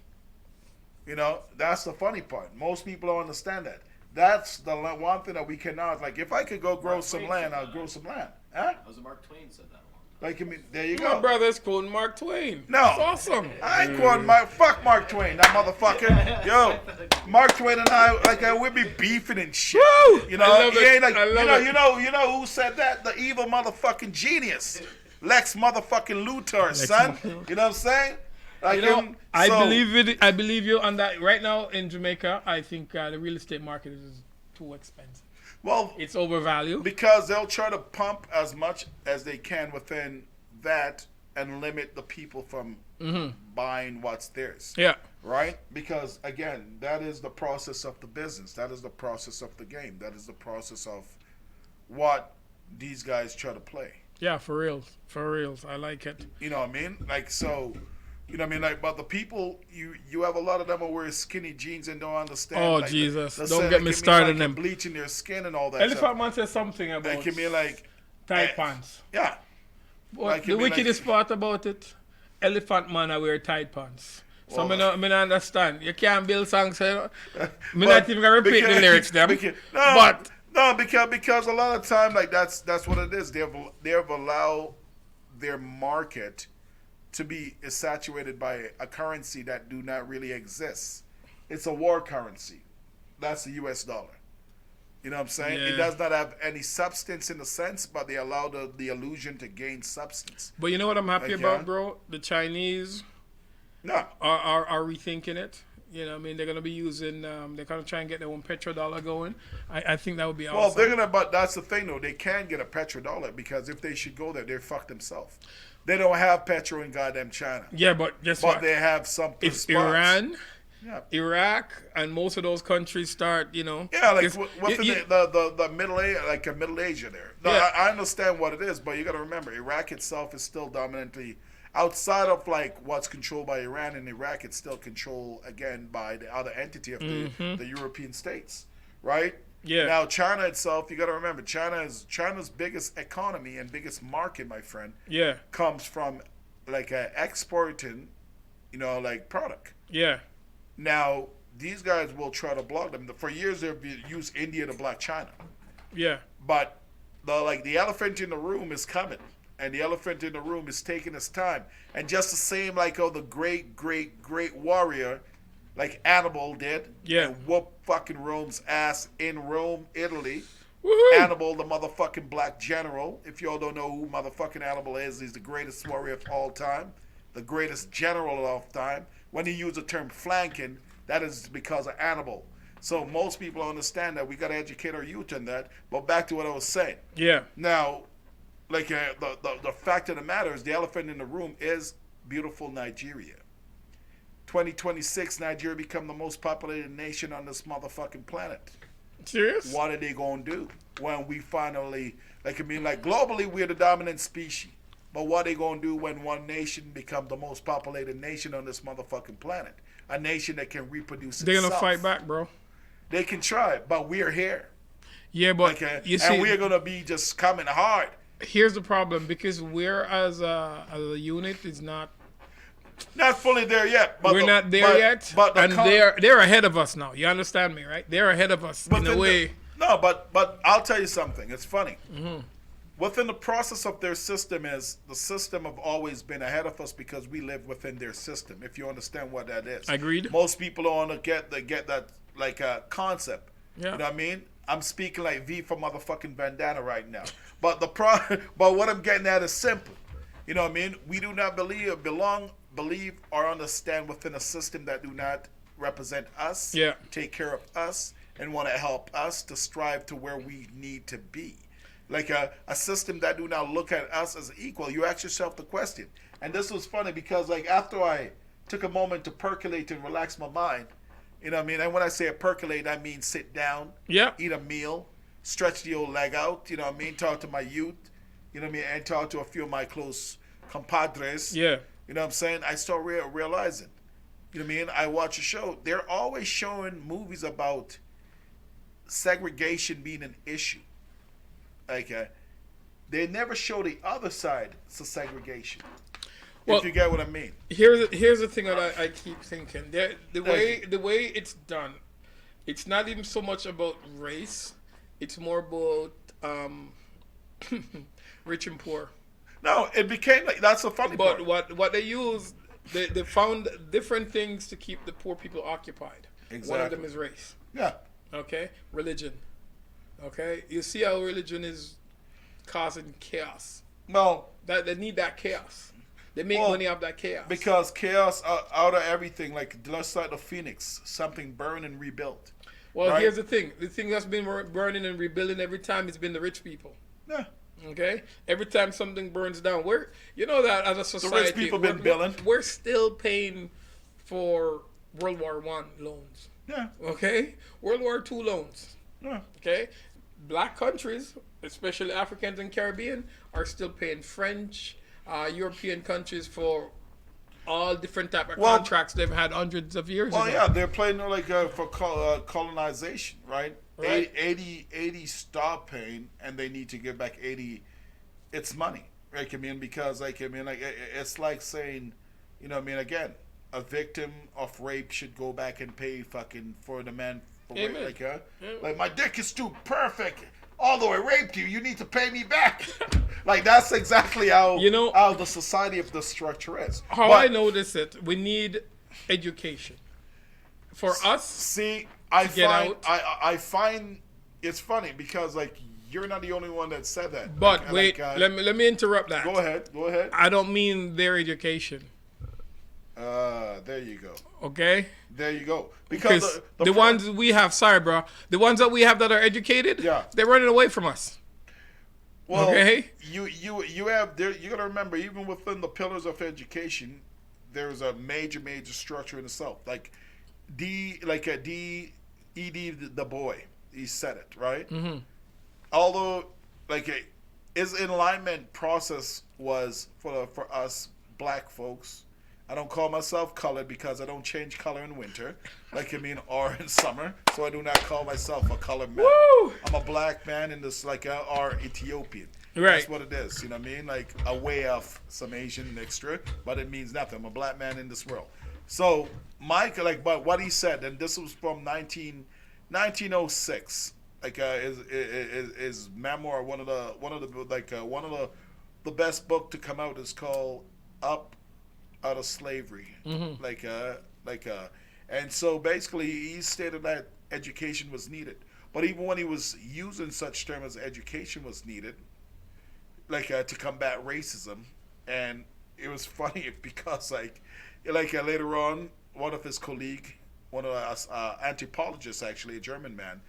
You know, that's the funny part. Most people don't understand that. That's the one thing that we cannot. Like, if I could go grow some land, I'll grow some land. Huh? That was Mark Twain said that. Like, I mean, there you go. My brother's quoting Mark Twain. No. That's awesome. I ain't quoting fuck Mark Twain, that motherfucker. Yo, Mark Twain and I, like, we'd be beefing and shit. Woo! You know, I love it. Like, I love it. You know who said that? The evil motherfucking genius. Lex motherfucking Luthor, son. You know what I'm saying? Like, I believe you on that. Right now in Jamaica, I think the real estate market is too expensive. Well, it's overvalued. Because they'll try to pump as much as they can within that and limit the people from buying what's theirs. Yeah. Right? Because, again, that is the process of the business. That is the process of the game. That is the process of what these guys try to play. Yeah, for reals. For reals. I like it. You know what I mean? Like, so... You know what I mean? Like, but the people, you have a lot of them who wear skinny jeans and don't understand. Oh, like, Jesus. Don't get me started on them. Bleaching their skin and all that Elephant Man says something about like, me like, tight pants. Yeah. But like, the wickedest part about it, Elephant Man I wear tight pants. So I don't understand. You can't build songs. I'm not even going to repeat the lyrics them. Because a lot of time, like, that's what it is. They've allowed their market to be saturated by a currency that do not really exist. It's a war currency. That's the US dollar. You know what I'm saying? Yeah. It does not have any substance in a sense, but they allow the illusion to gain substance. But you know what I'm happy about, bro? The Chinese are rethinking it. You know what I mean? They're going to be using, they're going to try and get their own petrodollar going. I think that would be awesome. Well, they're going to, but that's the thing, though. They can get a petrodollar because if they should go there, they're fucked themselves. They don't have petro in goddamn China. Yeah, but guess what? But they have some if spots. Iran, Iraq, and most of those countries start, Yeah, like within the Middle Age, like a Middle Asia there. No, yeah. I understand what it is, but you got to remember, Iraq itself is still dominantly outside of like what's controlled by Iran and Iraq. It's still controlled again by the other entity of the European states, right? Yeah. Now China itself, you got to remember, China's biggest economy and biggest market, my friend. Yeah. Comes from like exporting, like product. Yeah. Now these guys will try to block them. For years they've used India to block China. Yeah. But the elephant in the room is coming, and the elephant in the room is taking its time. And just the same like the great warrior. Like Hannibal did, and whoop fucking Rome's ass in Rome, Italy. Woo-hoo. Hannibal, the motherfucking black general. If y'all don't know who motherfucking Hannibal is, he's the greatest warrior of all time, the greatest general of all time. When he used the term flanking, that is because of Hannibal. So most people understand that. We got to educate our youth on that. But back to what I was saying. Yeah. Now, like the fact of the matter is, the elephant in the room is beautiful Nigeria. 2026, Nigeria become the most populated nation on this motherfucking planet. Serious? What are they gonna do when we finally, globally we're the dominant species, but what are they gonna do when one nation become the most populated nation on this motherfucking planet? A nation that can reproduce itself. They're gonna fight back, bro. They can try, but we're here. Yeah, but you see, and we're gonna be just coming hard. Here's the problem, because we're as a unit is not fully there yet. But we're not there yet, and they're ahead of us now. You understand me, right? They're ahead of us in a way. But I'll tell you something. It's funny. within the process of their system is the system have always been ahead of us because we live within their system. If you understand what that is, agreed. Most people don't get that like concept. Yeah. You know what I mean? I'm speaking like V for motherfucking Bandana right now. But but what I'm getting at is simple. You know what I mean? We do not believe, or understand within a system that do not represent us, take care of us, and want to help us to strive to where we need to be. Like a system that do not look at us as equal. You ask yourself the question. And this was funny because like after I took a moment to percolate and relax my mind, you know what I mean? And when I say percolate, I mean sit down, eat a meal, stretch the old leg out, you know what I mean? Talk to my youth, you know what I mean? And talk to a few of my close compadres. Yeah. You know what I'm saying? I start realizing, you know what I mean? I watch a show. They're always showing movies about segregation being an issue. Like, they never show the other side to segregation. Well, if you get what I mean. Here's the thing that I keep thinking. The way it's done, it's not even so much about race. It's more about rich and poor. No, it became like that's the funny part. But what they use, they found different things to keep the poor people occupied. Exactly. One of them is race. Yeah. Okay. Religion. Okay. You see how religion is causing chaos. Well, that they need that chaos. They make money off that chaos. Because chaos out of everything, like just like the phoenix, something burned and rebuilt. Well, right? Here's the thing. The thing that's been burning and rebuilding every time has been the rich people. Yeah. Okay? Every time something burns down, you know that as a society, the rich people been billing. We're still paying for World War I loans. Yeah. Okay? World War II loans. Yeah. Okay? Black countries, especially Africans and Caribbean, are still paying French, European countries for all different type of contracts they've had hundreds of years ago. Well, yeah, they're playing like for colonization, right? 80 stop paying, and they need to give back 80. It's money, right? I mean, because it's like saying, you know, what I mean, again, a victim of rape should go back and pay fucking for the man for rape, like my dick is too perfect. Although I raped you, you need to pay me back. Like that's exactly how how the society of the structure is. I notice it. We need education for us. See, I find it's funny because like you're not the only one that said that. But wait, let me interrupt that. Go ahead. I don't mean their education. There you go. Okay. There you go. Because the ones we have, sorry, bro, the ones that we have that are educated, they're running away from us. Well, okay. You have there. You gotta remember, even within the pillars of education, there's a major structure in itself. Like E.D. Du Bois, he said it right. Mm-hmm. Although, his alignment process was for us black folks. I don't call myself colored because I don't change color in winter, or in summer. So I do not call myself a colored man. Woo! I'm a black man in this, or Ethiopian. Right. That's what it is. You know what I mean? Like a way of some Asian mixture, but it means nothing. I'm a black man in this world. So Mike, but what he said, and this was from 1906. His memoir, one of the best book to come out is called Up Out of Slavery. Mm-hmm. And so basically he stated that education was needed. But even when he was using such terms as education was needed, to combat racism, and it was funny because later on, one of his colleagues, one of us anthropologists actually, a German man,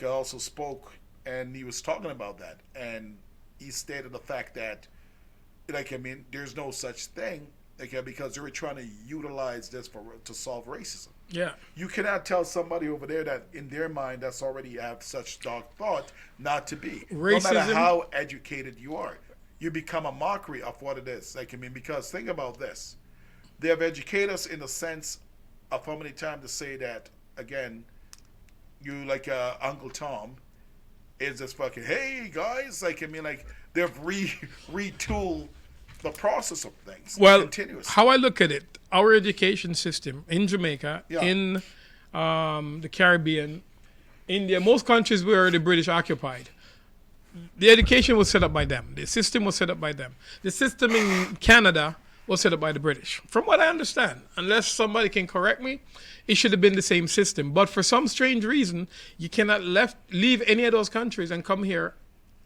also spoke, and he was talking about that, and he stated the fact that, there's no such thing. Because they were trying to utilize this to solve racism. Yeah. You cannot tell somebody over there that in their mind that's already have such dark thought not to be. Racism, no matter how educated you are, you become a mockery of what it is. Because think about this. They have educated us in the sense of how many times to say that, again, you Uncle Tom is just fucking, hey guys, they've retooled the process of things. Well, how I look at it, our education system in Jamaica, in the Caribbean, India, most countries where the British occupied, the education was set up by them. The system was set up by them. The system in Canada was set up by the British. From what I understand, unless somebody can correct me, it should have been the same system. But for some strange reason, you cannot leave any of those countries and come here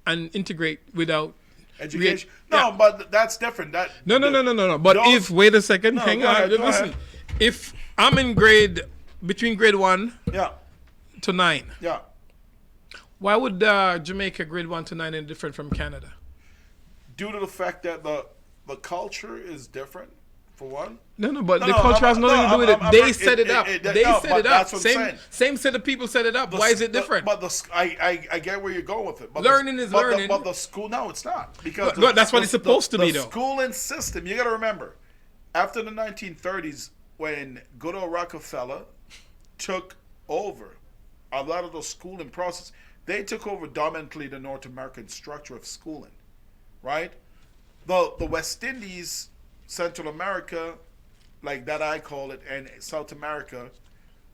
and integrate without education. But that's different. No. But if, wait a second, hang on, listen. If I'm in between grade 1 to 9, why would Jamaica grade 1 to 9 be different from Canada? Due to the fact that the culture is different, for one. But the culture has nothing to do with it. They set it up. They set it up. Same set of people set it up. Why is it different? I get where you're going with it. But learning is learning. But the school, no, it's not. Because that's what it's supposed to be, though. The schooling system, you got to remember, after the 1930s, when good old Rockefeller took over a lot of the schooling process, they took over dominantly the North American structure of schooling, right? The West Indies, Central America, like that I call it, and South America,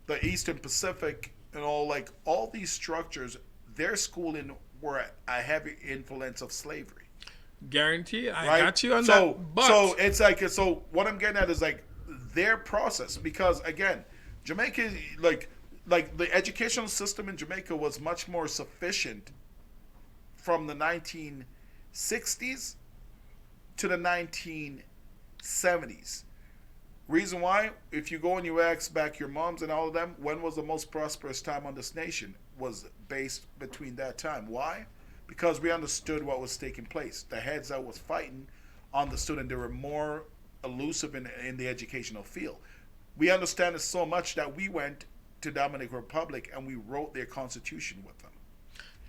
the Eastern Pacific, and all these structures, their schooling were a heavy influence of slavery. Guarantee, I got you on that. But so it's so what I'm getting at is their process, because again, Jamaica, like the educational system in Jamaica was much more sufficient from the 1960s to the 1970s. Reason why, if you go and you ask back your moms and all of them, when was the most prosperous time on this nation, was based between that time. Why? Because we understood what was taking place. The heads that was fighting understood, and they were more elusive in the educational field. We understand it so much that we went to Dominican Republic and we wrote their constitution with them.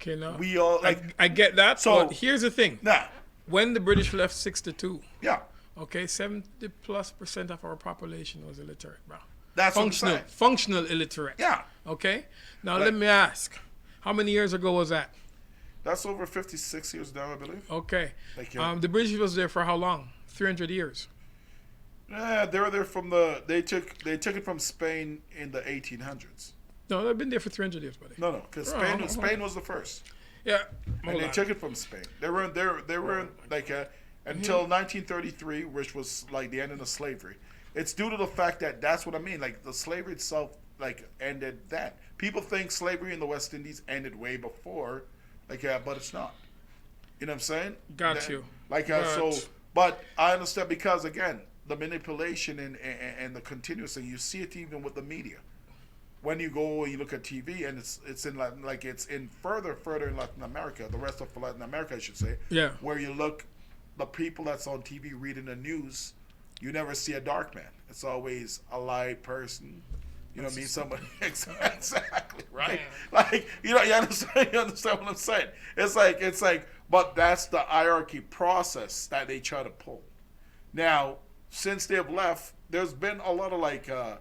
Okay, now we all I get that. So but here's the thing. Nah. When the British left 62, okay, 70+% of our population was illiterate, bro. That's functional illiterate. Yeah. Okay. Now let me ask, how many years ago was that? That's over 56 years now, I believe. Okay. The British was there for how long? 300 years. Yeah, they were there from they took it from Spain in the 1800s. No, they've been there for 300 years, buddy. No, because Spain was the first. Yeah. And they took it from Spain. They were until 1933, which was like the end of slavery. It's due to the fact that that's what I mean. Like the slavery itself, ended that. People think slavery in the West Indies ended way before, but it's not. You know what I'm saying? Got you. But I understand, because again, the manipulation and the continuous thing, you see it even with the media. When you go and you look at TV, and it's in it's in further in Latin America, the rest of Latin America, I should say. Yeah. Where you look, the people that's on TV reading the news, you never see a dark man. It's always a light person. You know what I mean? Somebody exactly right. Yeah. You understand what I'm saying? It's like, but that's the hierarchy process that they try to pull. Now, since they've left, there's been a lot of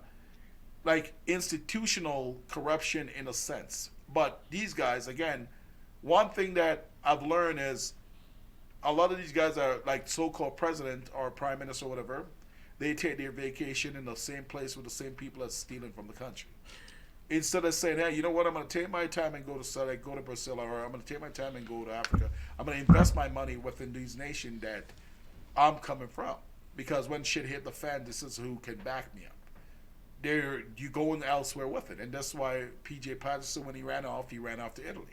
institutional corruption in a sense. But these guys, again, one thing that I've learned is a lot of these guys are so-called president or prime minister or whatever. They take their vacation in the same place with the same people that's stealing from the country. Instead of saying, hey, you know what, I'm going to take my time and go to Brazil, or I'm going to take my time and go to Africa. I'm going to invest my money within these nations that I'm coming from. Because when shit hit the fan, this is who can back me up. You going elsewhere with it. And that's why P.J. Patterson, when he ran off to Italy.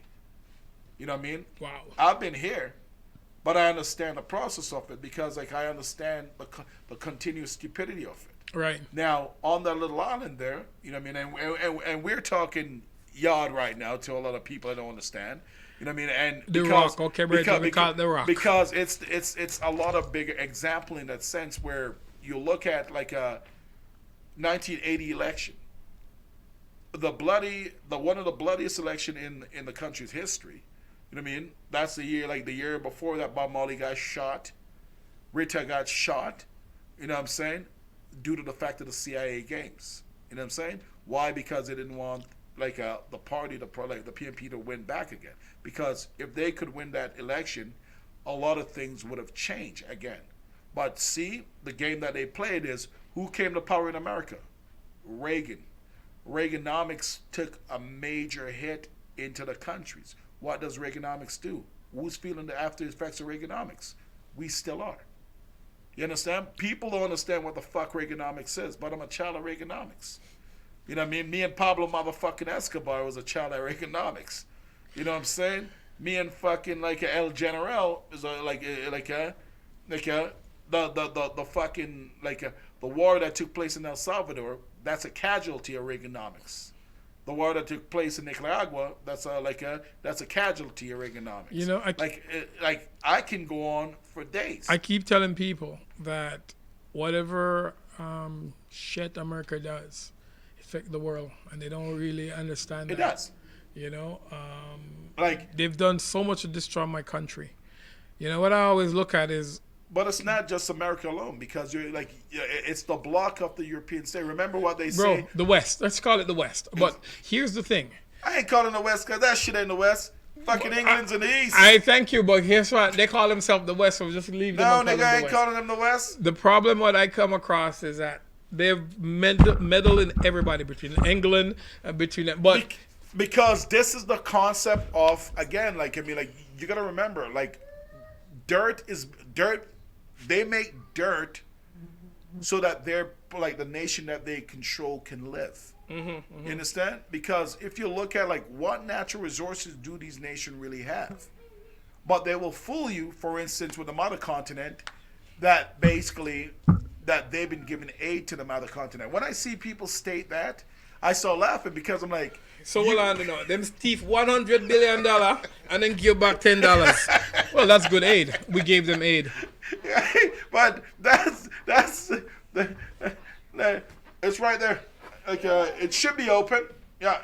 You know what I mean? Wow. I've been here, but I understand the process of it, because I understand the continuous stupidity of it. Right. Now, on that little island there, you know what I mean? And we're talking yard right now to a lot of people that don't understand. You know what I mean? And the Rock, okay, we call it The Rock. Because it's a lot of bigger example in that sense, where you look at a 1980 election, one of the bloodiest election in the country's history. You know what I mean? That's the year before that Bob Marley got shot, Rita got shot. You know what I'm saying? Due to the fact of the CIA games. You know what I'm saying? Why? Because they didn't want the party, the PNP, to win back again. Because if they could win that election, a lot of things would have changed again. But see, the game that they played is, who came to power in America? Reagan. Reaganomics took a major hit into the countries. What does Reaganomics do? who's feeling the after effects of Reaganomics? We still are. You understand? People don't understand what the fuck Reaganomics is, but I'm a child of Reaganomics. You know what I mean? Me and Pablo motherfucking Escobar was a child of Reaganomics. You know what I'm saying? Me and fucking like El General is the fucking the war that took place in El Salvador. That's a casualty of Reaganomics. The war that took place in Nicaragua, that's a casualty of Reaganomics. You know, I can go on for days. I keep telling people that whatever shit America does affect the world, and they don't really understand that. It does. You know, they've done so much to destroy my country. You know, what I always look at is. But it's not just America alone, because it's the block of the European state. Remember what they say? Bro, the West. Let's call it the West. But here's the thing. I ain't calling the West because that shit ain't the West. Fucking England's in the East. I thank you, but here's what they call themselves the West, so just leave them. No, nigga, I ain't calling them the West. The problem what I come across is that they've meddled in everybody between England and between them. But because this is the concept of, again, you gotta remember, dirt is dirt. They make dirt so that they're the nation that they control can live. You understand? Because if you look at what natural resources do these nations really have, but they will fool you. For instance, with the mother continent, that basically that they've been giving aid to the mother continent. When I see people state that, I start laughing because I'm like. So hold on, them thief $100 billion and then give back $10. Well, that's good aid. We gave them aid. But that's it's right there. It should be open. Yeah.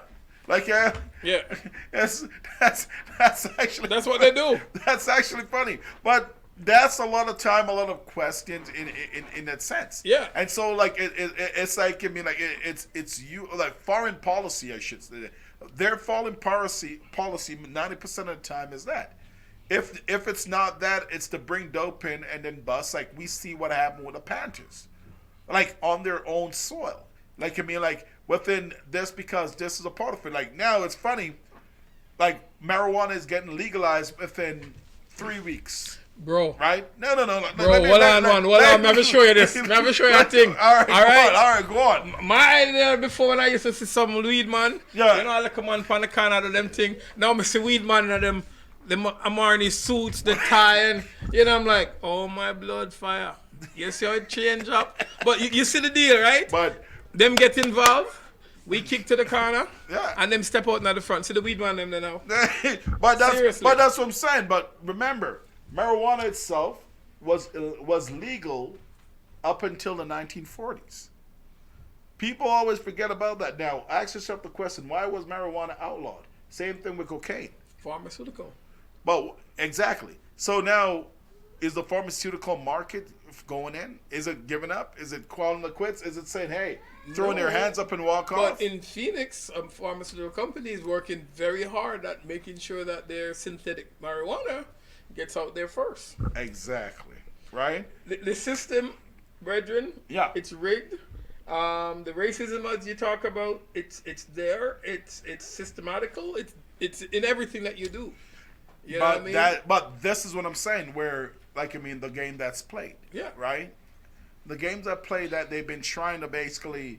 Yeah. That's actually that's what they do. That's actually funny. But that's a lot of time, a lot of questions in that sense. Yeah. And so it's it's you foreign policy, I should say. Their foreign policy 90% of the time is that. If it's not that, it's to bring dope in and then bust. We see what happened with the Panthers, on their own soil. Within this, because this is a part of it. Now it's funny, marijuana is getting legalized within 3 weeks. Bro. Right? No. Bro, hold on. Let me show you this. Let me show you a thing. All right, go on. My idea before, when I used to see some weed man, yeah. You know, I look a man on the corner of them thing. Now I see weed man and them Armani suits, the tie, and I'm like, oh my blood fire. You see how it change up? But you see the deal, right? But them get involved. We kick to the corner, yeah, and them step out in the front. See the weed man them there now. But that's what I'm saying. But remember, marijuana itself was legal up until the 1940s. People always forget about that. Now, ask yourself the question: why was marijuana outlawed? Same thing with cocaine. Pharmaceutical. But exactly. So now, is the pharmaceutical market going in? Is it giving up? Is it calling the quits? Is it saying, hey, throwing their hands up and walk off? But in Phoenix, pharmaceutical companies working very hard at making sure that their synthetic marijuana gets out there first. Exactly. Right? The system, brethren, yeah, it's rigged. The racism as you talk about, it's there. It's systematical. It's in everything that you do. You know what I mean? But this is what I'm saying, where the game that's played. Yeah. Right? The games that play that they've been trying to basically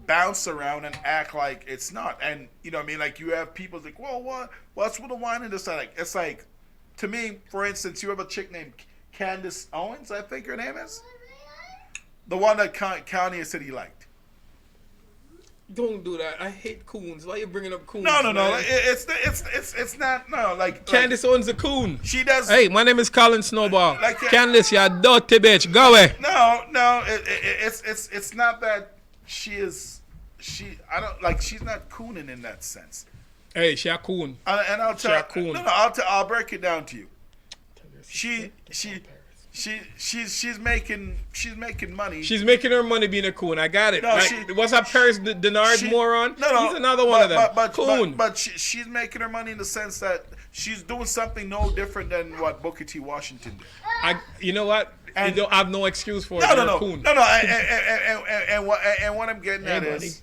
bounce around and act like it's not. And you know what I mean? You have people like, well, what's with the wine and this? It's to me, for instance, you have a chick named Candace Owens, I think her name is. The one that Kanye said he liked. Don't do that. I hate coons. Why are you bringing up coons? No. It's not. No, Candace owns a coon. She does. Hey, my name is Colin Snowball. Candace, you dirty bitch. Go away. No. It's not that she is. I don't she's not cooning in that sense. Hey, she a coon. And I'll tell you. No. I'll break it down to you. She's making money. She's making her money being a coon. I got it. No, what's that Paris Denard moron? No. He's another one of them. Coon. But she's making her money in the sense that she's doing something no different than what Booker T. Washington did. You know what? And you don't have no excuse for it. No. Coon. No. And what I'm getting at is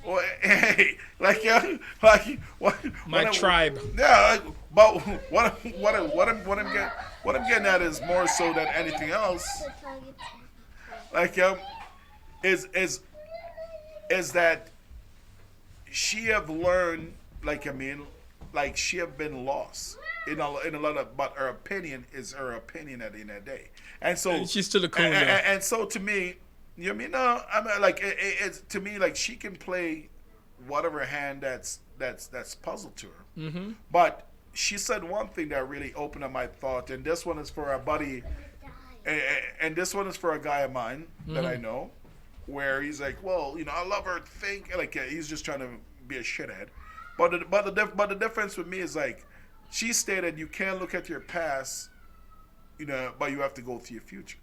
Well, hey, like what? My tribe. Yeah, like, but what I'm getting at is more so than anything else. Like is that she have learned, like I mean, like she have been lost in a lot of, but her opinion is her opinion at the end of the day, and so and she's still the cool. And so to me, you know what I mean? No, I mean like it's to me like she can play whatever hand that's puzzled to her. Mm-hmm. But she said one thing that really opened up my thought, and this one is for a buddy, and this one is for a guy of mine that I know, where he's like, well, you know, I love her. Think like he's just trying to be a shithead, but the difference with me is like, she stated you can't look at your past, you know, but you have to go to your future.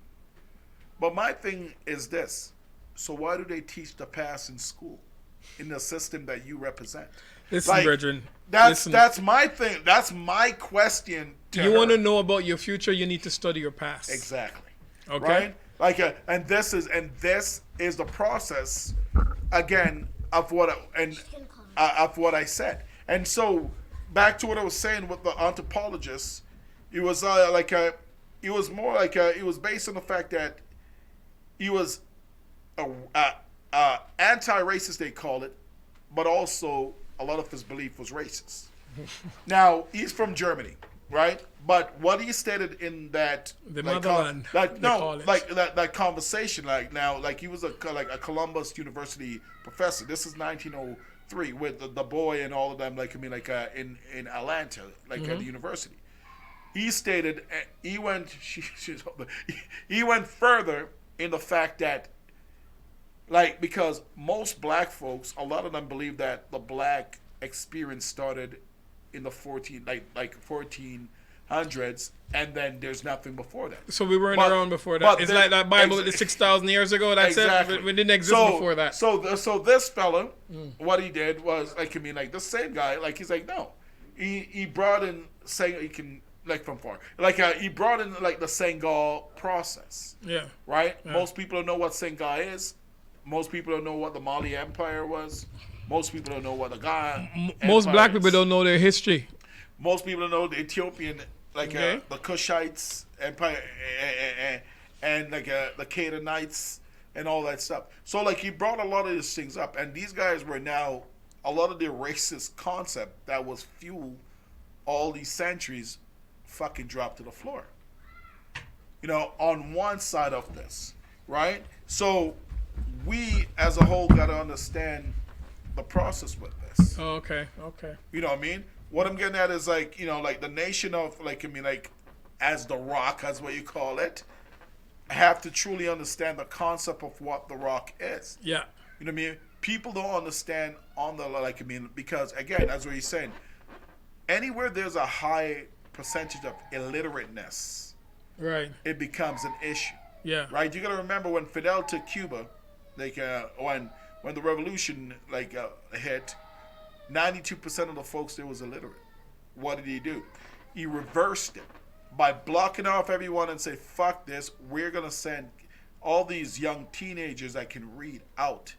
But my thing is this: so why do they teach the past in school, in the system that you represent? Listen, like, brethren. That's my thing. That's my question. You want to know about your future? You need to study your past. Exactly. Okay. Right. Like, and this is the process, again, of what I said. And so back to what I was saying with the anthropologist, it was it was more like it was based on the fact that he was anti-racist, they call it, but also a lot of his belief was racist. Now, he's from Germany, right? But what he stated in that motherland, that conversation, he was a Columbus University professor. This is 1903 with the boy and all of them, in Atlanta, at the university. He stated he went further in the fact that, because most black folks, a lot of them believe that the black experience started in the 1400s, and then there's nothing before that. So we weren't around before that. It's like that Bible, 6,000 years ago. That's exactly. It. We didn't exist before that. So this fella, what he did was the same guy. He's like, no, he brought in saying he can. From far. He brought in the Senegal process. Yeah. Right? Yeah. Most people don't know what Senegal is. Most people don't know what the Mali Empire was. Most people don't know what the Ghana most black people don't know their history. Most people don't know the Ethiopian, the Kushites Empire and the Canaanites and all that stuff. So he brought a lot of these things up, and these guys were now a lot of the racist concept that was fueled all these centuries fucking drop to the floor. On one side of this, right? So we as a whole got to understand the process with this. Oh, okay. You know what I mean? What I'm getting at is the nation of as the Rock, as what you call it, have to truly understand the concept of what the Rock is. Yeah. You know what I mean? People don't understand because again, as what you're saying, anywhere there's a high percentage of illiterateness, right, it becomes an issue. Yeah. Right? You got to remember when Fidel took Cuba, when the revolution hit, 92% of the folks there was illiterate. What did he do? He reversed it by blocking off everyone and say, fuck this, we're going to send all these young teenagers that can read out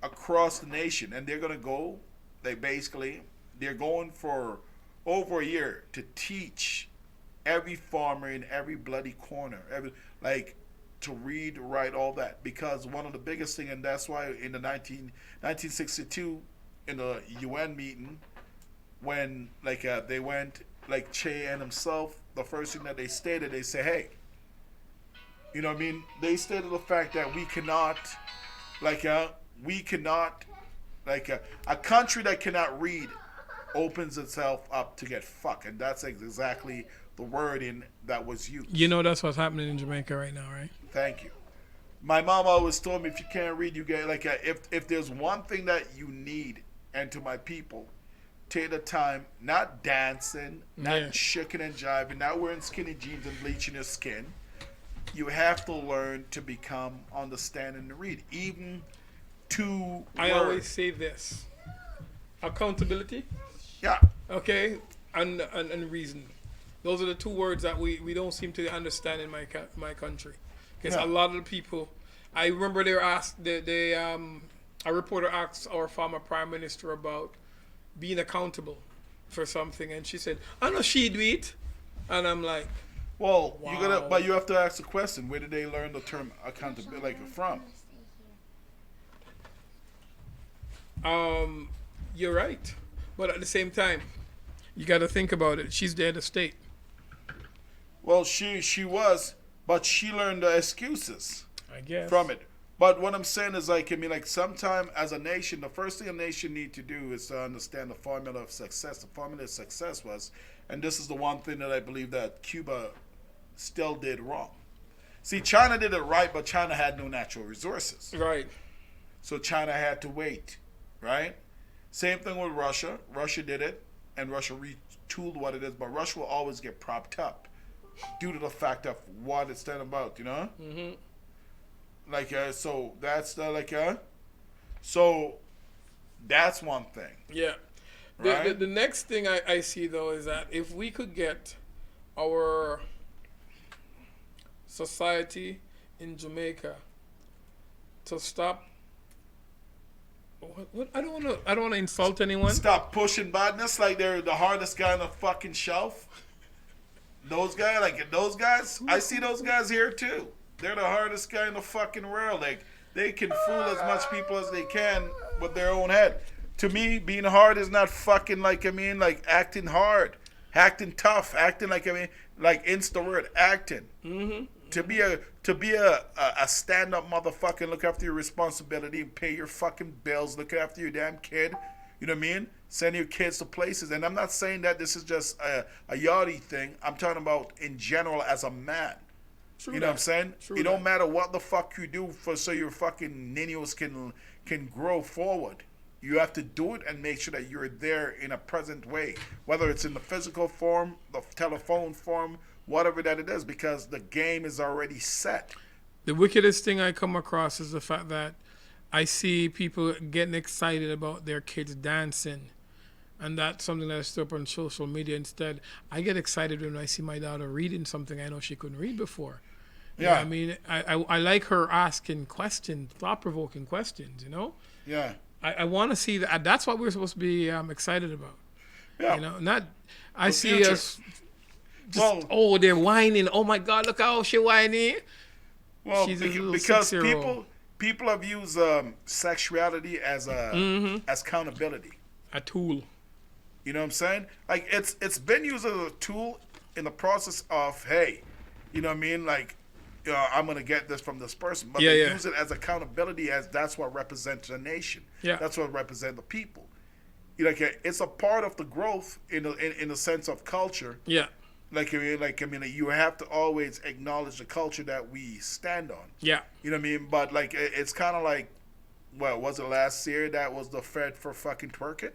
across the nation, and they're going to go, they're going for over a year to teach every farmer in every bloody corner, to read, write, all that. Because one of the biggest thing, and that's why in the 1962 in the UN meeting, when they went, Che and himself, the first thing that they stated, they say, hey, you know what I mean? They stated the fact that we cannot, a country that cannot read opens itself up to get fucked, and that's exactly the wording that was used. That's what's happening in Jamaica right now, right? Thank you. My mom always told me, if you can't read, you get if there's one thing that you need, and to my people, take the time, not dancing, not shaking and jiving, not wearing skinny jeans and bleaching your skin. You have to learn to become understanding to read, even to. I always say this: accountability. Yeah. Okay, and reason. Those are the two words that we don't seem to understand in my country. Because a lot of the people, I remember they were asked, a reporter asked our former prime minister about being accountable for something, and she said, "I know she do it," and I'm like, "Well, wow. but you have to ask the question: where did they learn the term accountability from?" You're right, but at the same time, you got to think about it. She's the head of state. Well, she was, but she learned the excuses. I guess from it. But what I'm saying is, like, I mean, like, sometime as a nation, the first thing a nation need to do is to understand the formula of success. The formula of success was, and this is the one thing that I believe that Cuba still did wrong. See, China did it right, but China had no natural resources. Right. So China had to wait, right? Same thing with Russia. Russia did it, and Russia retooled what it is, but Russia will always get propped up due to the fact of what it's done about, you know? Mm-hmm. Like, so that's the, so that's one thing. Yeah. Right? The next thing I see, though, is that if we could get our society in Jamaica to stop, what I don't want to insult anyone. Stop pushing badness like they're the hardest guy on the fucking shelf. Those guys, I see those guys here too. They're the hardest guy in the fucking world. Like, they can fool as much people as they can with their own head. To me, being hard is not fucking like acting hard, acting tough, acting like it's the word acting. Mm-hmm. To be a stand-up motherfucker, look after your responsibility, pay your fucking bills, look after your damn kid. You know what I mean? Send your kids to places. And I'm not saying that this is just a yachty thing. I'm talking about in general as a man. True you know that. what I'm saying? True it don't that. matter what the fuck you do so your fucking niños can grow forward. You have to do it and make sure that you're there in a present way, whether it's in the physical form, the telephone form, whatever that it is, because the game is already set. The wickedest thing I come across is the fact that I see people getting excited about their kids dancing. And that's something that I still up on social media. Instead, I get excited when I see my daughter reading something I know she couldn't read before. Yeah. I mean, I like her asking questions, thought-provoking questions, you know? Yeah. I want to see that. That's what we're supposed to be excited about. Yeah. You know, not, I The see future. us just, they're whining. Oh my God, look how she's whining. Well, She's a little because 6-year-old. people have used sexuality as as accountability. A tool. You know what I'm saying? Like, it's been used as a tool in the process of, hey, you know what I mean? Like, I'm going to get this from this person. But they use it as accountability, as that's what represents a nation. Yeah. That's what represents the people. You know, like, it's a part of the growth in the sense of culture. Yeah. You have to always acknowledge the culture that we stand on. Yeah. You know what I mean? But, like, it's kind of like, what was it last year that was the Fed for fucking twerking?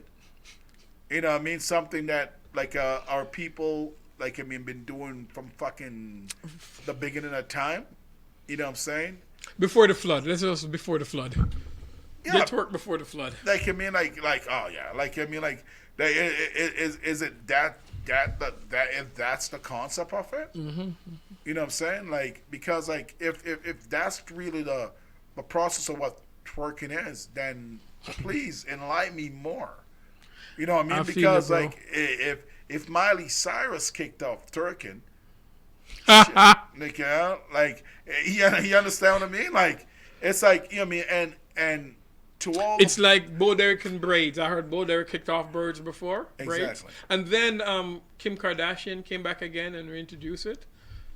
You know what I mean? Something that, like, our people, been doing from fucking the beginning of time. You know what I'm saying? Before the flood. This was before the flood. Yeah. Get to work before the flood. Like, I mean, like, oh, yeah. Like, I mean, like, is it that if that's the concept of it? Mm-hmm. You know what I'm saying? Like, because, like, if that's really the process of what twerking is, then please enlighten me more. You know what I mean? Because, like, if Miley Cyrus kicked off twerking, like, you understand what I mean? Like, it's like, you know what I mean? And to all... It's like Bo Derek and braids. I heard Bo Derek kicked off braids before. Braids. Exactly. And then Kim Kardashian came back again and reintroduced it.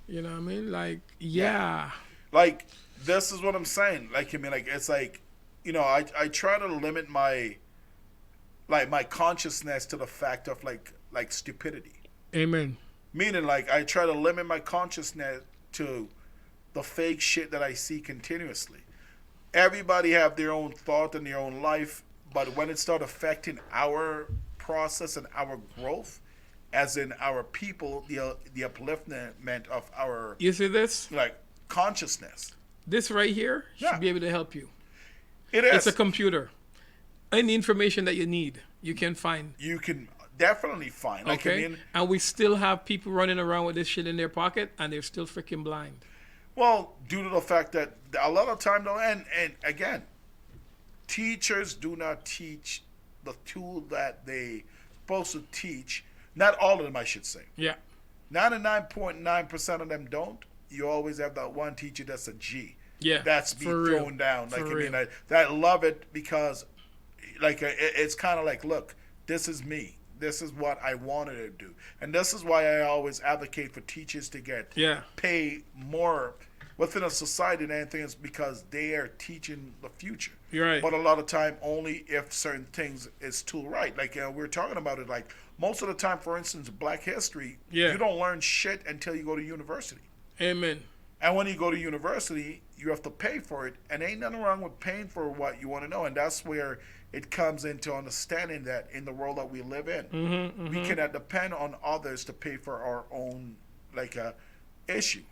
You know what I mean? Like, yeah. Like, this is what I'm saying. Like, I mean, like, it's like, you know, I try to limit my consciousness to the fact of like stupidity. Amen. Meaning, like, I try to limit my consciousness to the fake shit that I see continuously. Everybody have their own thought and their own life, but when it starts affecting our process and our growth, as in our people, the upliftment of our... You see this? Like, consciousness. This right here should be able to help you. It is. It's a computer. Any information that you need, you can find. You can definitely find. Like, okay. I mean, and we still have people running around with this shit in their pocket, and they're still freaking blind. Well, due to the fact that a lot of time, though, and again, teachers do not teach the tool that they supposed to teach. Not all of them, I should say. Yeah. 99.9% of them don't. You always have that one teacher that's a G. Yeah. That's being thrown down. Like, I love it because, like, it's kind of like, look, this is me. This is what I wanted to do. And this is why I always advocate for teachers to get pay more within a society than anything else, because they are teaching the future. You're right. But a lot of time only if certain things is too right. Like, we're talking about it, like, most of the time, for instance, Black history, you don't learn shit until you go to university. Amen. And when you go to university, you have to pay for it. And ain't nothing wrong with paying for what you want to know. And that's where it comes into understanding that in the world that we live in, we cannot depend on others to pay for our own, like, issue,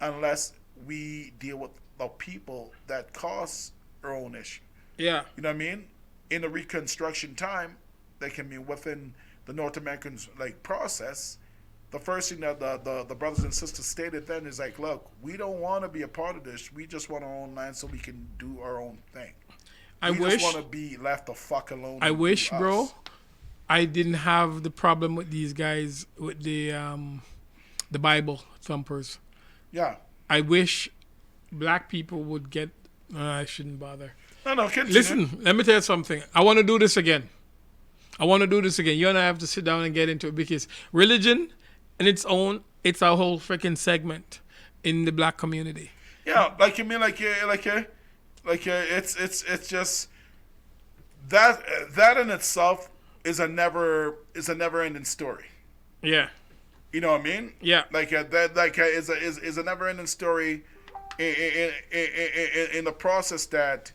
unless we deal with the people that cause our own issue. Yeah. You know what I mean? In the Reconstruction time, they can be within the North American, like, process. The first thing that the brothers and sisters stated then is like, look, we don't want to be a part of this. We just want our own land so we can do our own thing. We just want to be left the fuck alone. I wish, bro, I didn't have the problem with these guys with the Bible thumpers. Yeah. I wish black people would get. I shouldn't bother. No, continue. Listen, let me tell you something. I want to do this again. You and I have to sit down and get into it, because religion in its own, it's a whole freaking segment in the black community. Yeah, like, you mean, it's just that in itself is a never ending story. Yeah. You know what I mean? Yeah. Is a never ending story in the process that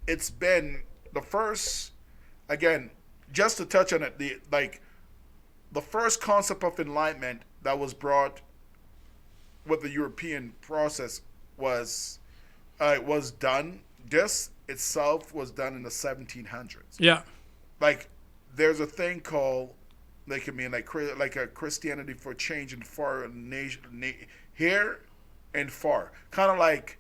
it's been the first, again, just to touch on it, the first concept of enlightenment that was brought with the European process was done. This itself was done in the 1700s. Yeah. Like, there's a thing called, like, I mean, like a Christianity for change in far nation here and far, kind of like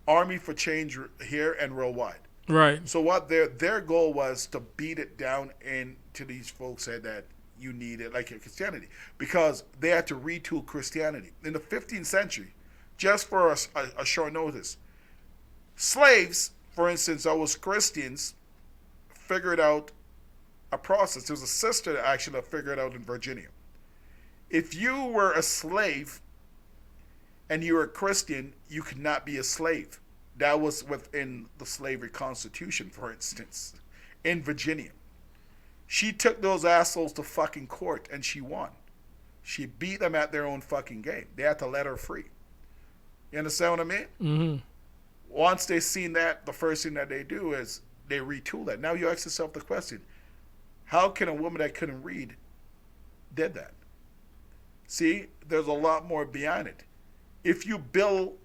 Army for change here and worldwide. Right. So what their goal was to beat it down into these folks said that you needed, like, a Christianity, because they had to retool Christianity in the 15th century. Just for a short notice, slaves, for instance, that was Christians, figured out a process. There was a sister that actually figured it out in Virginia. If you were a slave and you were a Christian, you could not be a slave. That was within the slavery constitution, for instance, in Virginia. She took those assholes to fucking court, and she won. She beat them at their own fucking game. They had to let her free. You understand what I mean? Mm-hmm. Once they seen that, the first thing that they do is they retool that. Now you ask yourself the question, how can a woman that couldn't read did that? See, there's a lot more behind it. If you build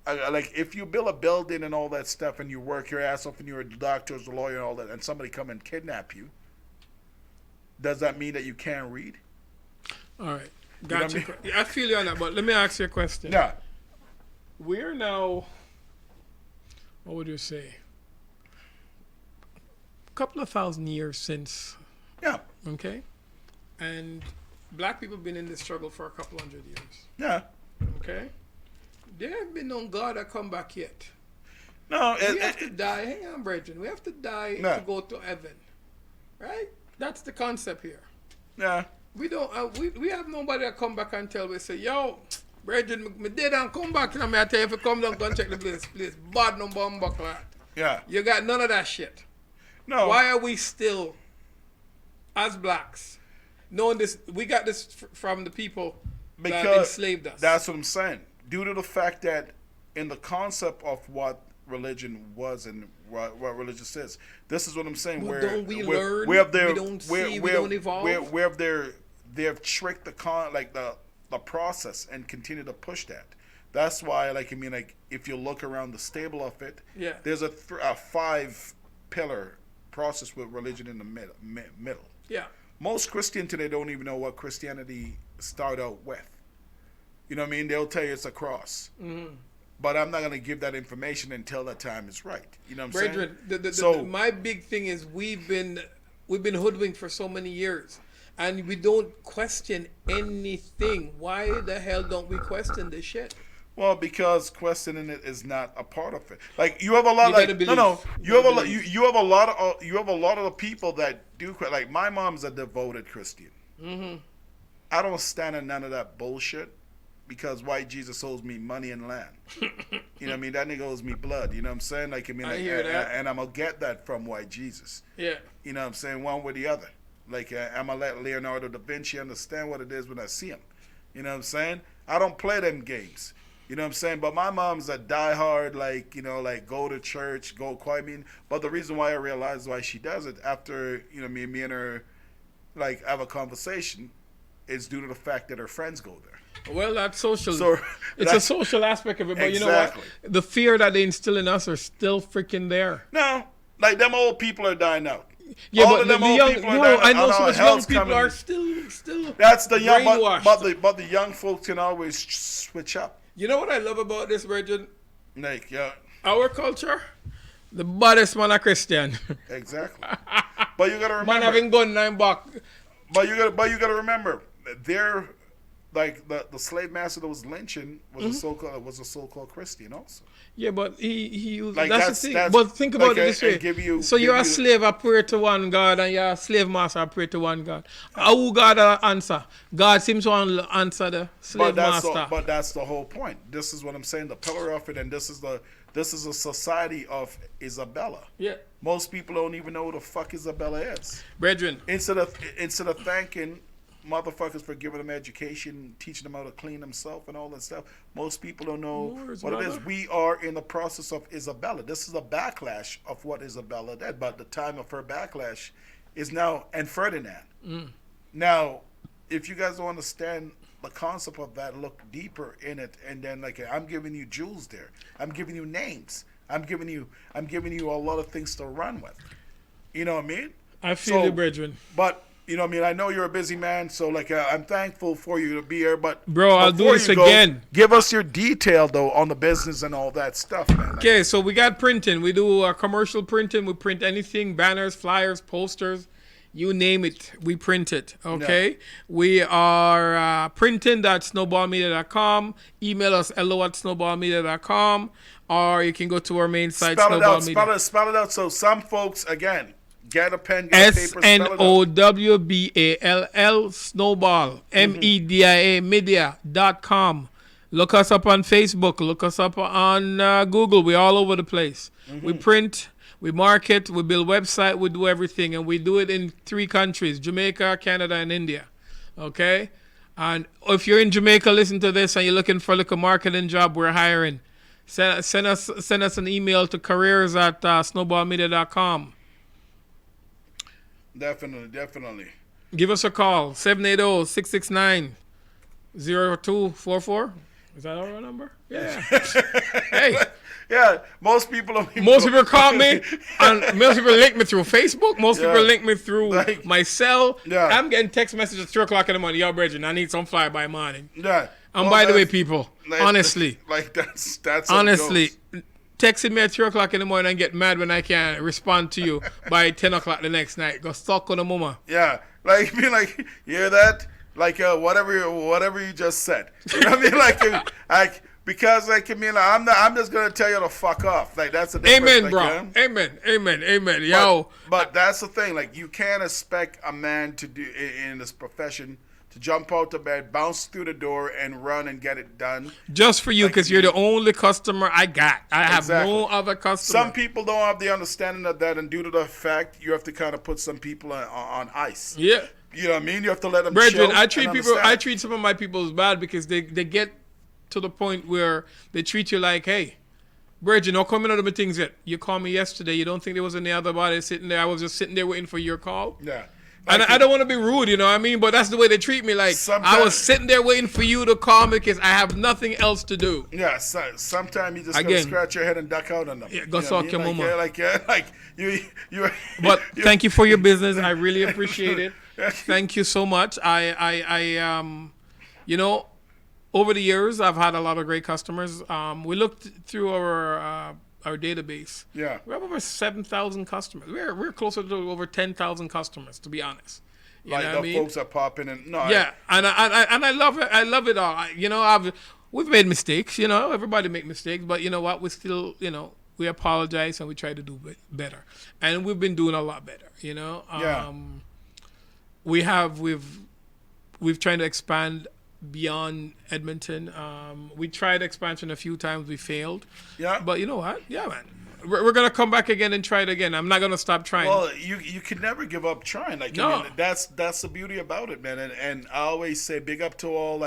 a building and all that stuff, and you work your ass off and you're a doctor or a lawyer and all that, and somebody come and kidnap you, does that mean that you can't read? All right. Gotcha. You know what I mean? I feel you on that, but let me ask you a question. Yeah. We're now, what would you say, a couple of thousand years since. Yeah. Okay? And black people have been in this struggle for a couple hundred years. Yeah. Okay? There have been no God that come back yet. No. We have to die. Hang on, brethren. We have to die to go to heaven. Right? That's the concept here. Yeah. We don't. We have nobody that come back and tell me, say, yo, brethren, me dead and come back. You know, me I tell you, if you come down, go and check the place. Bad no bomb back like that. Yeah. You got none of that shit. No. Why are we still, as blacks, knowing this? We got this from the people that enslaved us. That's what I'm saying. Due to the fact that in the concept of what religion was and what religion says, this is what I'm saying. Well, where don't we learn? We don't see. We don't evolve. Where they have tricked the process and continue to push that. That's why, like, I mean, like, if you look around the stable of it, there's a 5-pillar process with religion in the middle. Yeah. Most Christians today don't even know what Christianity started out with. You know what I mean? They'll tell you it's a cross. Mm-hmm. but I'm not going to give that information until that time is right. You know what I'm Brethren, saying? My big thing is we've been hoodwinked for so many years, and we don't question anything. Why the hell don't we question this shit? Well, because questioning it is not a part of it. Like you have a lot, like you have a lot of the people that do. Like my mom's a devoted Christian. Mm-hmm. I don't stand in none of that bullshit because white Jesus owes me money and land. You know what I mean? That nigga owes me blood. You know what I'm saying? Like I hear that. And I'm gonna get that from white Jesus. Yeah. You know what I'm saying? One way or the other. Like I'm gonna let Leonardo da Vinci understand what it is when I see him. You know what I'm saying? I don't play them games. You know what I'm saying? But my mom's a diehard, like, you know, like go to church, go quiet. I mean, but the reason why I realized why she does it after, you know, me and her, like, have a conversation is due to the fact that her friends go there. Well, that's social. So it's a social aspect of it. But exactly. You know what? The fear that they instill in us are still freaking there. No. Like, them old people are dying out. Yeah, all but the young, I know some young people are still that's the young, but the young folks can always switch up. You know what I love about this, Regent? Like, yeah. Our culture, the baddest man a Christian. Exactly. But you gotta remember. Man having gun 9 buck. But you gotta remember, they're like the slave master that was lynching was a so-called Christian also. Yeah, but he used like that's the thing. But think about it this way. So you're a slave, I pray to one God, and you're a slave master, I pray to one God. How God answer? God seems to answer the slave master. But that's the whole point. This is what I'm saying. The pillar of it, and this is a society of Isabella. Yeah. Most people don't even know who the fuck Isabella is. Brethren. Instead of thanking motherfuckers for giving them education, teaching them how to clean themselves and all that stuff. Most people don't know what it is. We are in the process of Isabella. This is a backlash of what Isabella did, but the time of her backlash is now, and Ferdinand. Now, if you guys don't understand the concept of that, look deeper in it, and then like I'm giving you jewels there. I'm giving you names. I'm giving you a lot of things to run with. You know what I mean? I feel you, brethren. But you know what I mean? I know you're a busy man, so like I'm thankful for you to be here. But bro, I'll do this again. Give us your detail though on the business and all that stuff, man. Okay, so we got printing. We do commercial printing. We print anything: banners, flyers, posters, you name it. We print it. Okay, yeah. We are printing.snowballmedia.com. Email us hello@snowballmedia.com, or you can go to our main site. Spell it out. So some folks again. Get a pen, get a paper, SNOWBALL Snowball MEDIA Media.com. Look us up on Facebook. Look us up on Google. We're all over the place. We print, we market, we build website, we do everything, and we do it in 3 countries: Jamaica, Canada, and India. Okay, and if you're in Jamaica, listen to this, and you're looking for like a marketing job, we're hiring. Send us an email to careers@snowballmedia.com. Definitely. Give us a call, 780-669-0244. Is that our number? Yeah. Hey. Yeah, most people call me, and most people link me through Facebook. Most people link me through my cell. Yeah. I'm getting text messages at 3 o'clock in the morning. Yo, Bridget, I need some fly by morning. Yeah. And by the way, people, honestly. That's honestly. Texting me at 3 o'clock in the morning and get mad when I can't respond to you by 10 o'clock the next night. Go stuck on the mama. Yeah. Like, be like, you hear that? Like, whatever you just said. You know what I mean? Like, because, like, I mean, I'm just going to tell you to fuck off. Like, that's the difference. Amen, like, bro. Amen. Yo. But that's the thing. Like, you can't expect a man to do, in this profession, to jump out of bed, bounce through the door, and run and get it done. Just for you, because you're the only customer I got. I have no other customer. Some people don't have the understanding of that, and due to the fact, you have to kind of put some people on ice. Yeah. You know what I mean? You have to let them Brethren, chill. I treat some of my people bad because they get to the point where they treat you like, hey, Bridget, no coming out of my things yet. You called me yesterday. You don't think there was any other body sitting there? I was just sitting there waiting for your call. Yeah. And I don't want to be rude, you know what I mean? But that's the way they treat me. Like, I was sitting there waiting for you to call me because I have nothing else to do. Yeah, sometimes you just gotta scratch your head and duck out on them. Yeah, go talk your mama. You. But thank you for your business. I really appreciate it. Thank you so much. You know, over the years, I've had a lot of great customers. We looked through our database. Yeah. We have over 7,000 customers. We're closer to over 10,000 customers, to be honest. You like the folks that pop in and I love it. I love it all. We've made mistakes. Everybody make mistakes, but you know what? We still, we apologize and we try to do better, and we've been doing a lot better. We've tried to expand beyond Edmonton. We tried expansion a few times. We failed. Yeah. But you know what? Yeah, man. We're gonna come back again and try it again. I'm not gonna stop trying. Well, you can never give up trying. That's the beauty about it, man. And I always say big up to all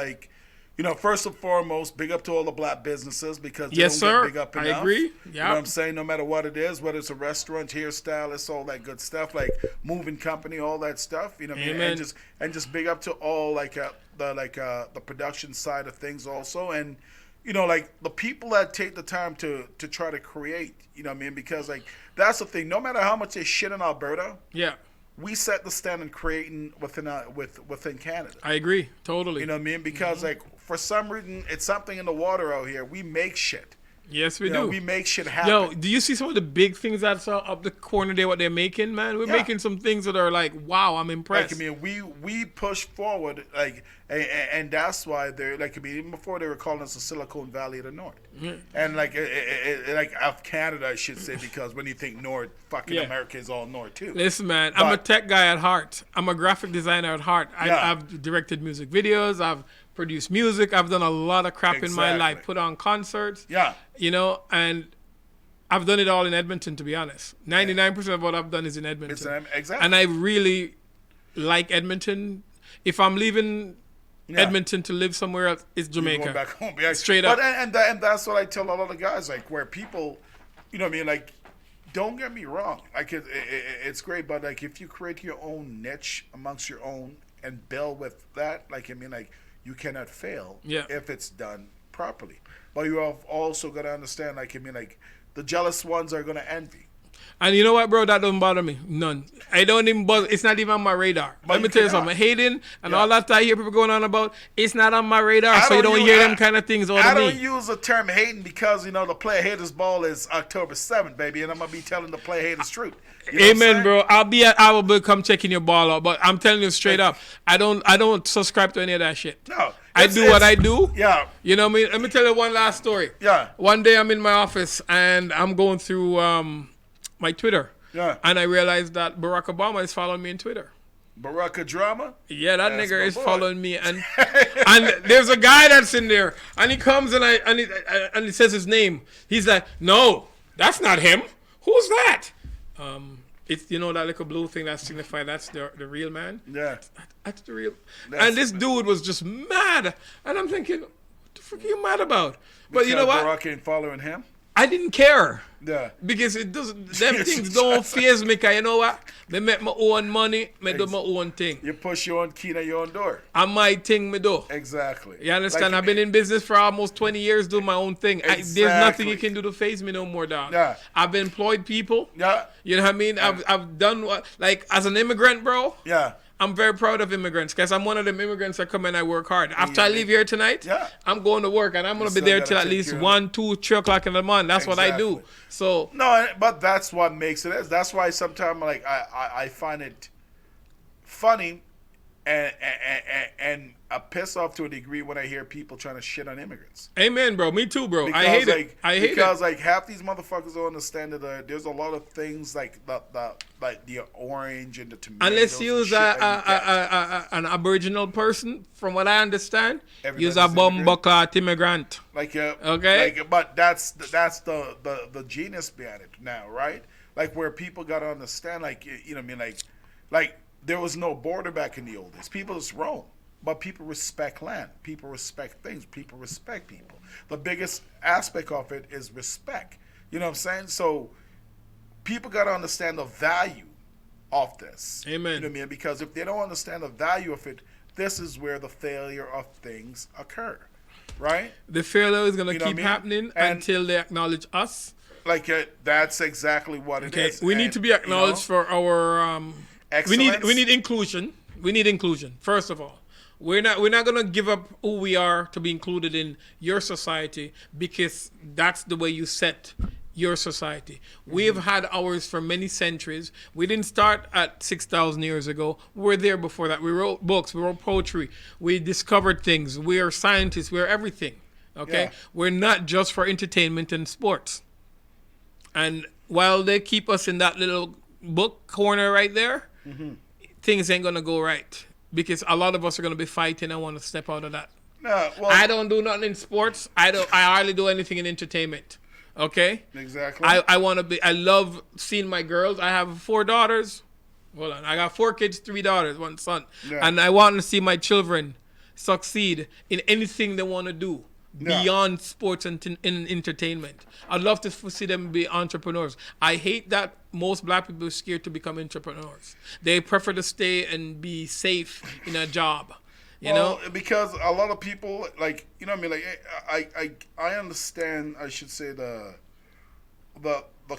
first and foremost, big up to all the black businesses because they don't get big up enough. I agree. Yeah. You know what I'm saying? No matter what it is, whether it's a restaurant, hairstylist, all that good stuff, like moving company, all that stuff. You know what I mean? And just big up to all the production side of things also. And the people that take the time to try to create, you know what I mean? Because that's the thing. No matter how much they shit in Alberta, we set the standard creating within Canada. I agree, totally. You know what I mean? Because for some reason, it's something in the water out here. We make shit. Yes, we do. We make shit happen. Yo, do you see some of the big things that's up the corner there, what they're making, man? We're making some things that are like, wow, I'm impressed. We push forward, and that's why they're, even before they were calling us the Silicon Valley of the North. Mm-hmm. And, of Canada, I should say, because when you think North, fucking America is all North, too. Listen, man, I'm a tech guy at heart. I'm a graphic designer at heart. I've directed music videos. I've produced music. I've done a lot of crap in my life. Put on concerts. Yeah. And I've done it all in Edmonton, to be honest. 99% of what I've done is in Edmonton. Exactly. And I really like Edmonton. If I'm leaving Edmonton to live somewhere else, it's Jamaica. Going back home. Straight up. And that's what I tell a lot of guys, where people, don't get me wrong. It's great, but if you create your own niche amongst your own and build with that, you cannot fail if it's done properly. But you have also got to understand, the jealous ones are going to envy. And you know what, bro? That don't bother me. None. I don't even bother. It's not even on my radar. But let me tell you something. Hating and all that I hear people going on about, it's not on my radar, so you don't hear them kind of things over me. I don't use the term hating because, the Play Haters Ball is October 7th, baby, and I'm going to be telling the Play Haters truth. Amen, bro. I'll be at Alba come checking your ball out, but I'm telling you straight up, I don't subscribe to any of that shit. No. I do what I do. Yeah. You know what I mean? Let me tell you one last story. Yeah. One day I'm in my office and I'm going through my Twitter. Yeah. And I realized that Barack Obama is following me on Twitter. Barack Drama? Yeah, that nigga is following me, and there's a guy that's in there, and he comes and he says his name. He's like, no, that's not him. Who's that? It's that little blue thing that signifies that's the real man. Yeah, that's the real. And this dude was just mad, and I'm thinking, what the fuck are you mad about? But you know what? Barack ain't following him. I didn't care. Yeah. Because it doesn't. Them things don't faze me. Cause you know what? Me make my own money. Me do my own thing. You push your own key to your own door. And my thing me do. Exactly. You understand? I've been in business for almost 20 years doing my own thing. There's nothing you can do to faze me no more, dog. Yeah. I've employed people. Yeah. You know what I mean? Yeah. I've done what, as an immigrant, bro. Yeah. I'm very proud of immigrants because I'm one of them immigrants that come and I work hard. After I leave here tonight, I'm going to work and I'm going to be there till at least 1, 2, 3 o'clock in the morning. That's what I do. So no, but that's what makes it. That's why sometimes I find it funny and I piss off to a degree when I hear people trying to shit on immigrants. Amen, bro. Me too, bro. Because, I hate it. Because half these motherfuckers don't understand that there's a lot of things like the orange and the tomatoes. And let's use an Aboriginal person, from what I understand. Use a bumbuckler immigrant. Okay. But that's the genius behind it now, right? Where people gotta understand, there was no border back in the old days. People just roam. But people respect land. People respect things. People respect people. The biggest aspect of it is respect. You know what I'm saying? So people got to understand the value of this. Amen. You know what I mean? Because if they don't understand the value of it, this is where the failure of things occur. Right? The failure is going to keep happening until they acknowledge us. That's exactly what it is. We need to be acknowledged for our... excellence. We need inclusion. We need inclusion, first of all. We're not gonna give up who we are to be included in your society because that's the way you set your society. We have had ours for many centuries. We didn't start at 6,000 years ago. We're there before that. We wrote books. We wrote poetry. We discovered things. We are scientists. We are everything. Okay? Yeah. We're not just for entertainment and sports. And while they keep us in that little book corner right there, things ain't gonna go right because a lot of us are gonna be fighting and want to step out of that. No, well, I don't do nothing in sports. I hardly do anything in entertainment. Okay. Exactly. I want to be. I love seeing my girls. I have 4 daughters. Hold on. I got 4 kids, 3 daughters, 1 son, and I want to see my children succeed in anything they want to do beyond sports and in entertainment. I'd love to see them be entrepreneurs. I hate that most black people are scared to become entrepreneurs. They prefer to stay and be safe in a job. You know, because a lot of people, like, you know what I mean, like I understand, I should say, the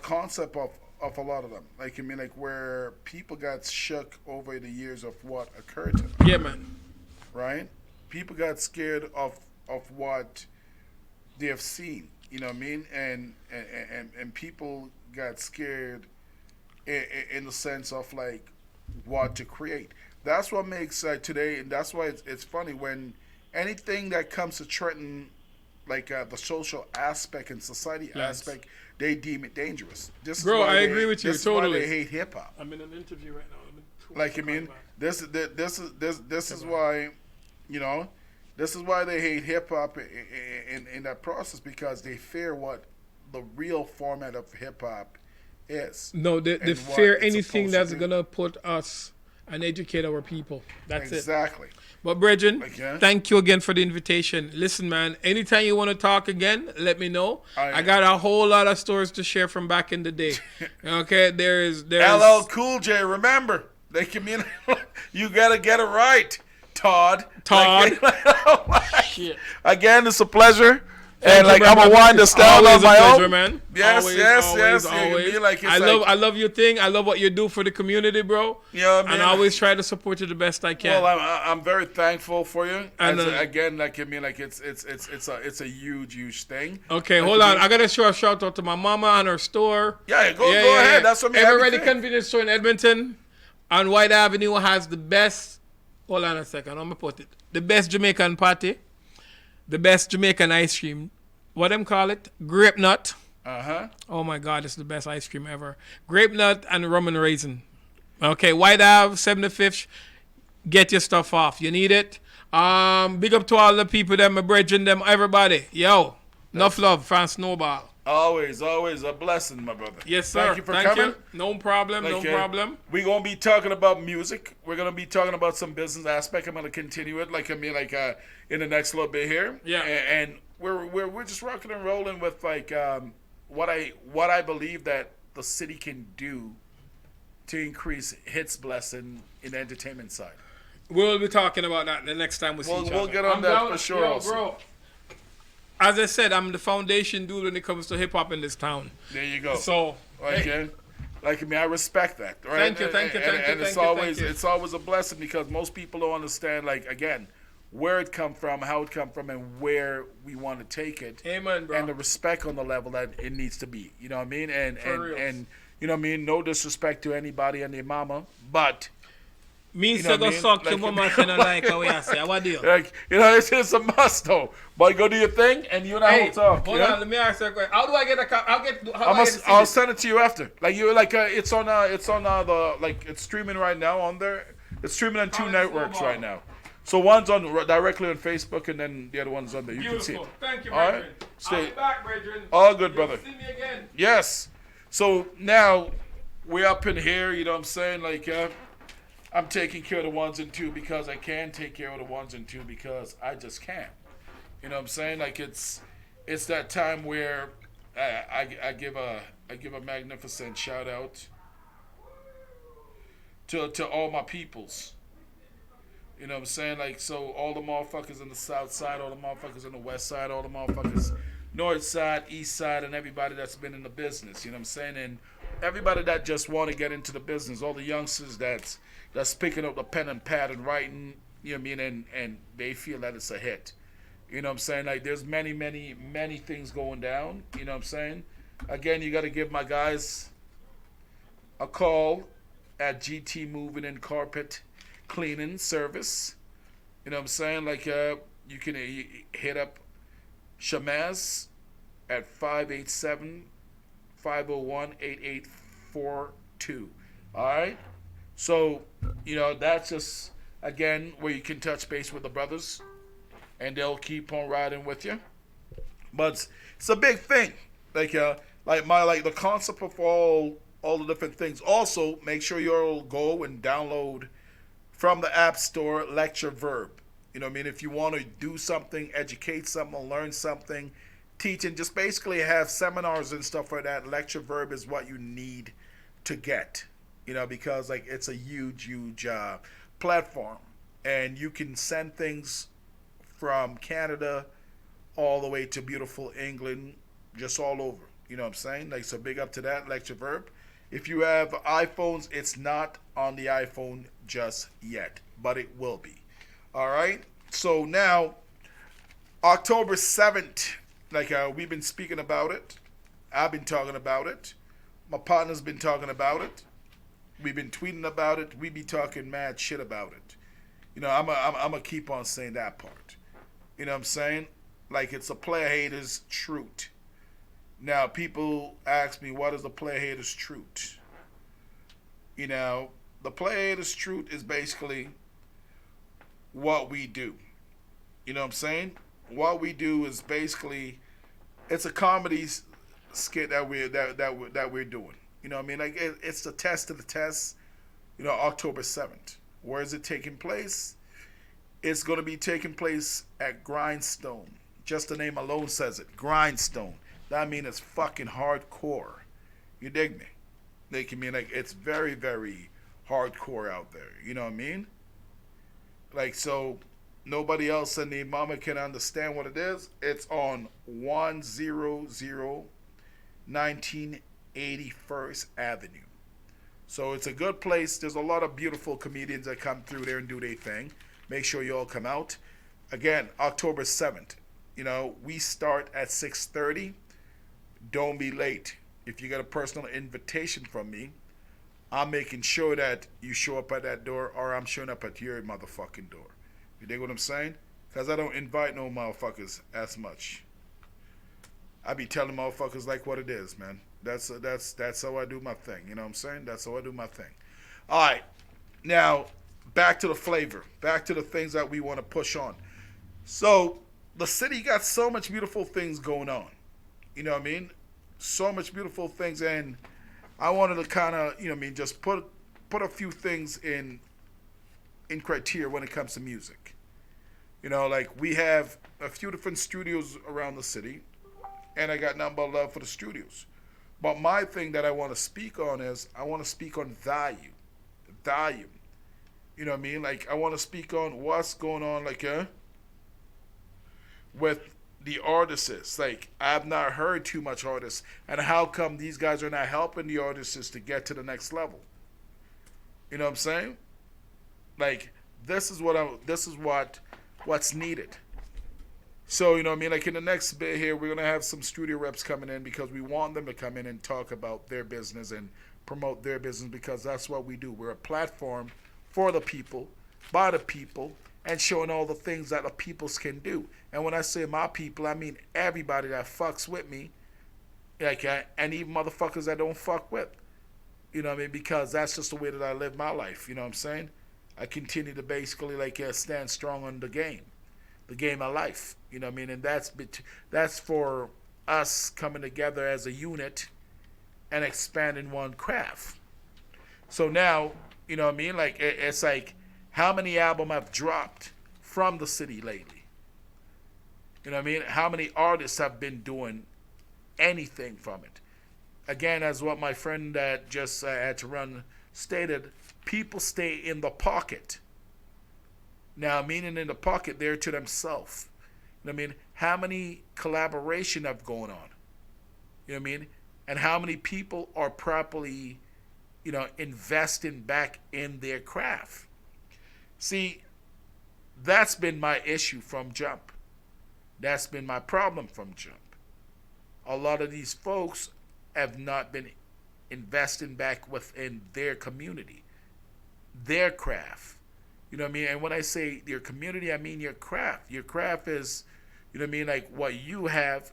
concept of a lot of them, like, I mean, like, where people got shook over the years of what occurred to them. Yeah, man. Right? People got scared of what they have seen, you know what I mean, and people got scared in the sense of, like, what to create. That's what makes today, and that's why it's funny when anything that comes to threaten, like, the social aspect and society aspect, they deem it dangerous. Bro, I agree with you totally. Why they hate hip hop. I'm in an interview right now. Like, I mean, this is why, you know, this is why they hate hip hop in that process, because they fear what the real format of hip hop is. No, they fear anything that's gonna put us and educate our people. That's exactly. But Brethren, thank you again for the invitation. Listen, man, anytime you want to talk again, let me know. I got a whole lot of stories to share from back in the day. Okay, there's LL Cool J. Remember, they communicate. You gotta get it right, Todd. Shit. Again, it's a pleasure. And like, I'm gonna wind this down on my pleasure, own. Man. Yes. Like, I love your thing. I love what you do for the community, bro. Yeah, man. And I always try to support you the best I can. Well, I'm very thankful for you. And again, like, I mean, like, it's a huge thing. Okay, like, hold on. I gotta show a shout out to my mama and her store. Yeah, go ahead. That's what Ever Ready Convenience Store in Edmonton on White Avenue has the best. Hold on a second. I'm gonna put it. The best Jamaican patty. The best Jamaican ice cream. What them call it? Grape nut. Oh my God, it's the best ice cream ever. Grape nut and rum and raisin. Okay, White Ave, 75th. Get your stuff off. You need it. Big up to all the people, them, my brethren, them, everybody. Yo, enough love, France Snowball. Always a blessing, my brother. Yes, sir. Thank you for coming. You. No problem, no problem. We're going to be talking about music. We're going to be talking about some business aspect. I'm going to continue it, like, I mean, like, in the next little bit here. Yeah. And we're just rocking and rolling with, like, what I believe that the city can do to increase its blessing in the entertainment side. We'll be talking about that the next time we see each other. We'll get on that for sure. Yo, bro. As I said, I'm the foundation dude when it comes to hip hop in this town. There you go. So, like, I mean, I respect that. Right? Thank you. And it's always a blessing, because most people don't understand, like, again, where it come from, how it come from, and where we want to take it. Amen, bro. And the respect on the level that it needs to be. You know what I mean? And you know what I mean? No disrespect to anybody and their mama, but me say go suck your mama if you don't like how we say. What do you? Like, you know, it's a must though. But go do your thing, and you and I will talk. Hold on, let me ask you a question. How do I get a copy? I'll send it to you after. Like, you like it's on the, like, it's streaming right now on there. It's streaming on 2 networks right now. So one's on directly on Facebook, and then the other one's on there. You can see it. Thank you, brethren. I'll be back, brethren. All good, brother. See me again. Yes. So now we're up in here. You know what I'm saying? Like, I'm taking care of the 1s and 2 because I can take care of the 1s and 2 because I just can. You know what I'm saying? Like, it's that time where I give a magnificent shout out to all my peoples. You know what I'm saying? Like, so all the motherfuckers in the south side, all the motherfuckers in the west side, all the motherfuckers north side, east side, and everybody that's been in the business. You know what I'm saying? And everybody that just want to get into the business, all the youngsters that's picking up the pen and pad and writing You know what I mean? And they feel that it's a hit. You know what I'm saying? Like there's many, many, many things going down. You know what I'm saying? Again, you got to give my guys a call at GT Moving and Carpet Cleaning Service. You know what I'm saying? Like you can hit up Shamaz at 587-501-8842. All right? So, you know, that's just, again, where you can touch base with the brothers, and they'll keep on riding with you. But it's a big thing. Like the concept of all the different things. Also, make sure you'll go and download from the App Store Lecture Verb. You know what I mean? If you want to do something, educate someone, learn something, teach, and just basically have seminars and stuff like that, Lecture Verb is what you need to get. You know, because like it's a huge platform, and you can send things from Canada all the way to beautiful England, just all over. You know what I'm saying? Like, so big up to that, Lecture Verb. If you have iPhones, it's not on the iPhone just yet, but it will be. All right? So now, October 7th, like we've been speaking about it. I've been talking about it. My partner's been talking about it. We've been tweeting about it. We be talking mad shit about it. You know, I'm gonna keep on saying that part. You know what I'm saying? Like, it's a player hater's truth. Now, people ask me, what is the player hater's truth? You know, the player hater's truth is basically what we do. You know what I'm saying? What we do is basically, it's a comedy skit that we're doing. You know what I mean? Like, it's the test of the test, you know, October 7th. Where is it taking place? It's going to be taking place at Grindstone. Just the name alone says it. Grindstone. That means it's fucking hardcore. You dig me? They can mean like it's very, very hardcore out there. You know what I mean? Like, so nobody else in the mama can understand what it is. It's on 100 1981st Avenue. So it's a good place. There's a lot of beautiful comedians that come through there and do their thing. Make sure you all come out. Again, October 7th. You know, we start at 6:30. Don't be late. If you get a personal invitation from me, I'm making sure that you show up at that door, or I'm showing up at your motherfucking door. You dig what I'm saying? Because I don't invite no motherfuckers as much. I be telling motherfuckers like what it is, man. That's how I do my thing. You know what I'm saying? That's how I do my thing. All right. Now, back to the flavor. Back to the things that we want to push on. So, the city got so much beautiful things going on. You know what I mean? So much beautiful things, and I wanted to kind of, you know what I mean, just put a few things in criteria when it comes to music. You know, like we have a few different studios around the city, and I got nothing but love for the studios. But my thing that I want to speak on is I want to speak on value. Value. You know what I mean? Like, I want to speak on what's going on, like, with the artists. Like, I've not heard too much artists, and how come these guys are not helping the artists to get to the next level? You know what I'm saying? Like, this is what's needed. So, you know what I mean? Like, in the next bit here, we're going to have some studio reps coming in because we want them to come in and talk about their business and promote their business, because that's what we do. We're a platform for the people, by the people, and showing all the things that the peoples can do. And when I say my people, I mean everybody that fucks with me, like, and even motherfuckers that don't fuck with. You know what I mean? Because that's just the way that I live my life. You know what I'm saying? I continue to basically, like, stand strong on the game of life. You know what I mean? And that's for us coming together as a unit and expanding one craft. So now, you know what I mean? Like, it's like, how many albums I've dropped from the city lately? You know what I mean? How many artists have been doing anything from it? Again, as what my friend that just had to run stated, people stay in the pocket. Now, meaning in the pocket, they're to themselves. You know what I mean? How many collaboration have going on? You know what I mean? And how many people are properly, you know, investing back in their craft? See, that's been my issue from jump. That's been my problem from jump. A lot of these folks have not been investing back within their community, their craft. You know what I mean? And when I say your community, I mean your craft. Your craft is, you know what I mean, like what you have.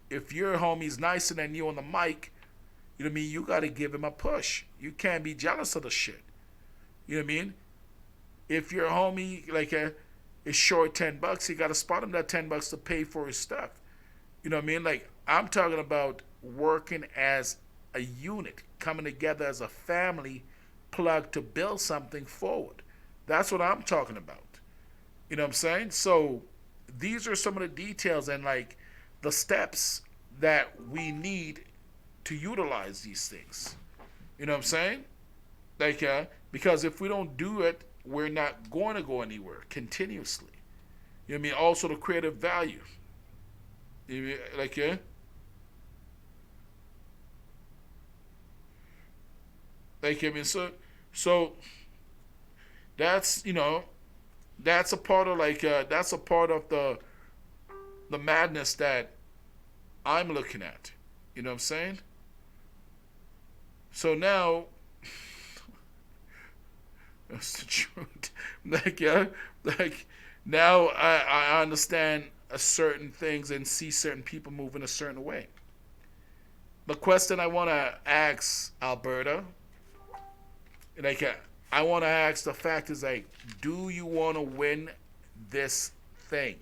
If your homie's nicer than you on the mic, you know what I mean, you got to give him a push. You can't be jealous of the shit. You know what I mean? If your homie like is short $10, you got to spot him that $10 to pay for his stuff. You know what I mean? Like, I'm talking about working as a unit, coming together as a family plug to build something forward. That's what I'm talking about. You know what I'm saying? So these are some of the details and like the steps that we need to utilize these things. You know what I'm saying? Like, because if we don't do it, we're not going to go anywhere continuously. You know what I mean? Also the creative value. Like, yeah. Like, I mean, so that's, you know, that's a part of like, that's a part of the madness that I'm looking at. You know what I'm saying? So now, that's the truth. Like, yeah, like now I understand certain things and see certain people move in a certain way. The question I want to ask Alberta, like, I want to ask the fact is like, do you want to win this thing?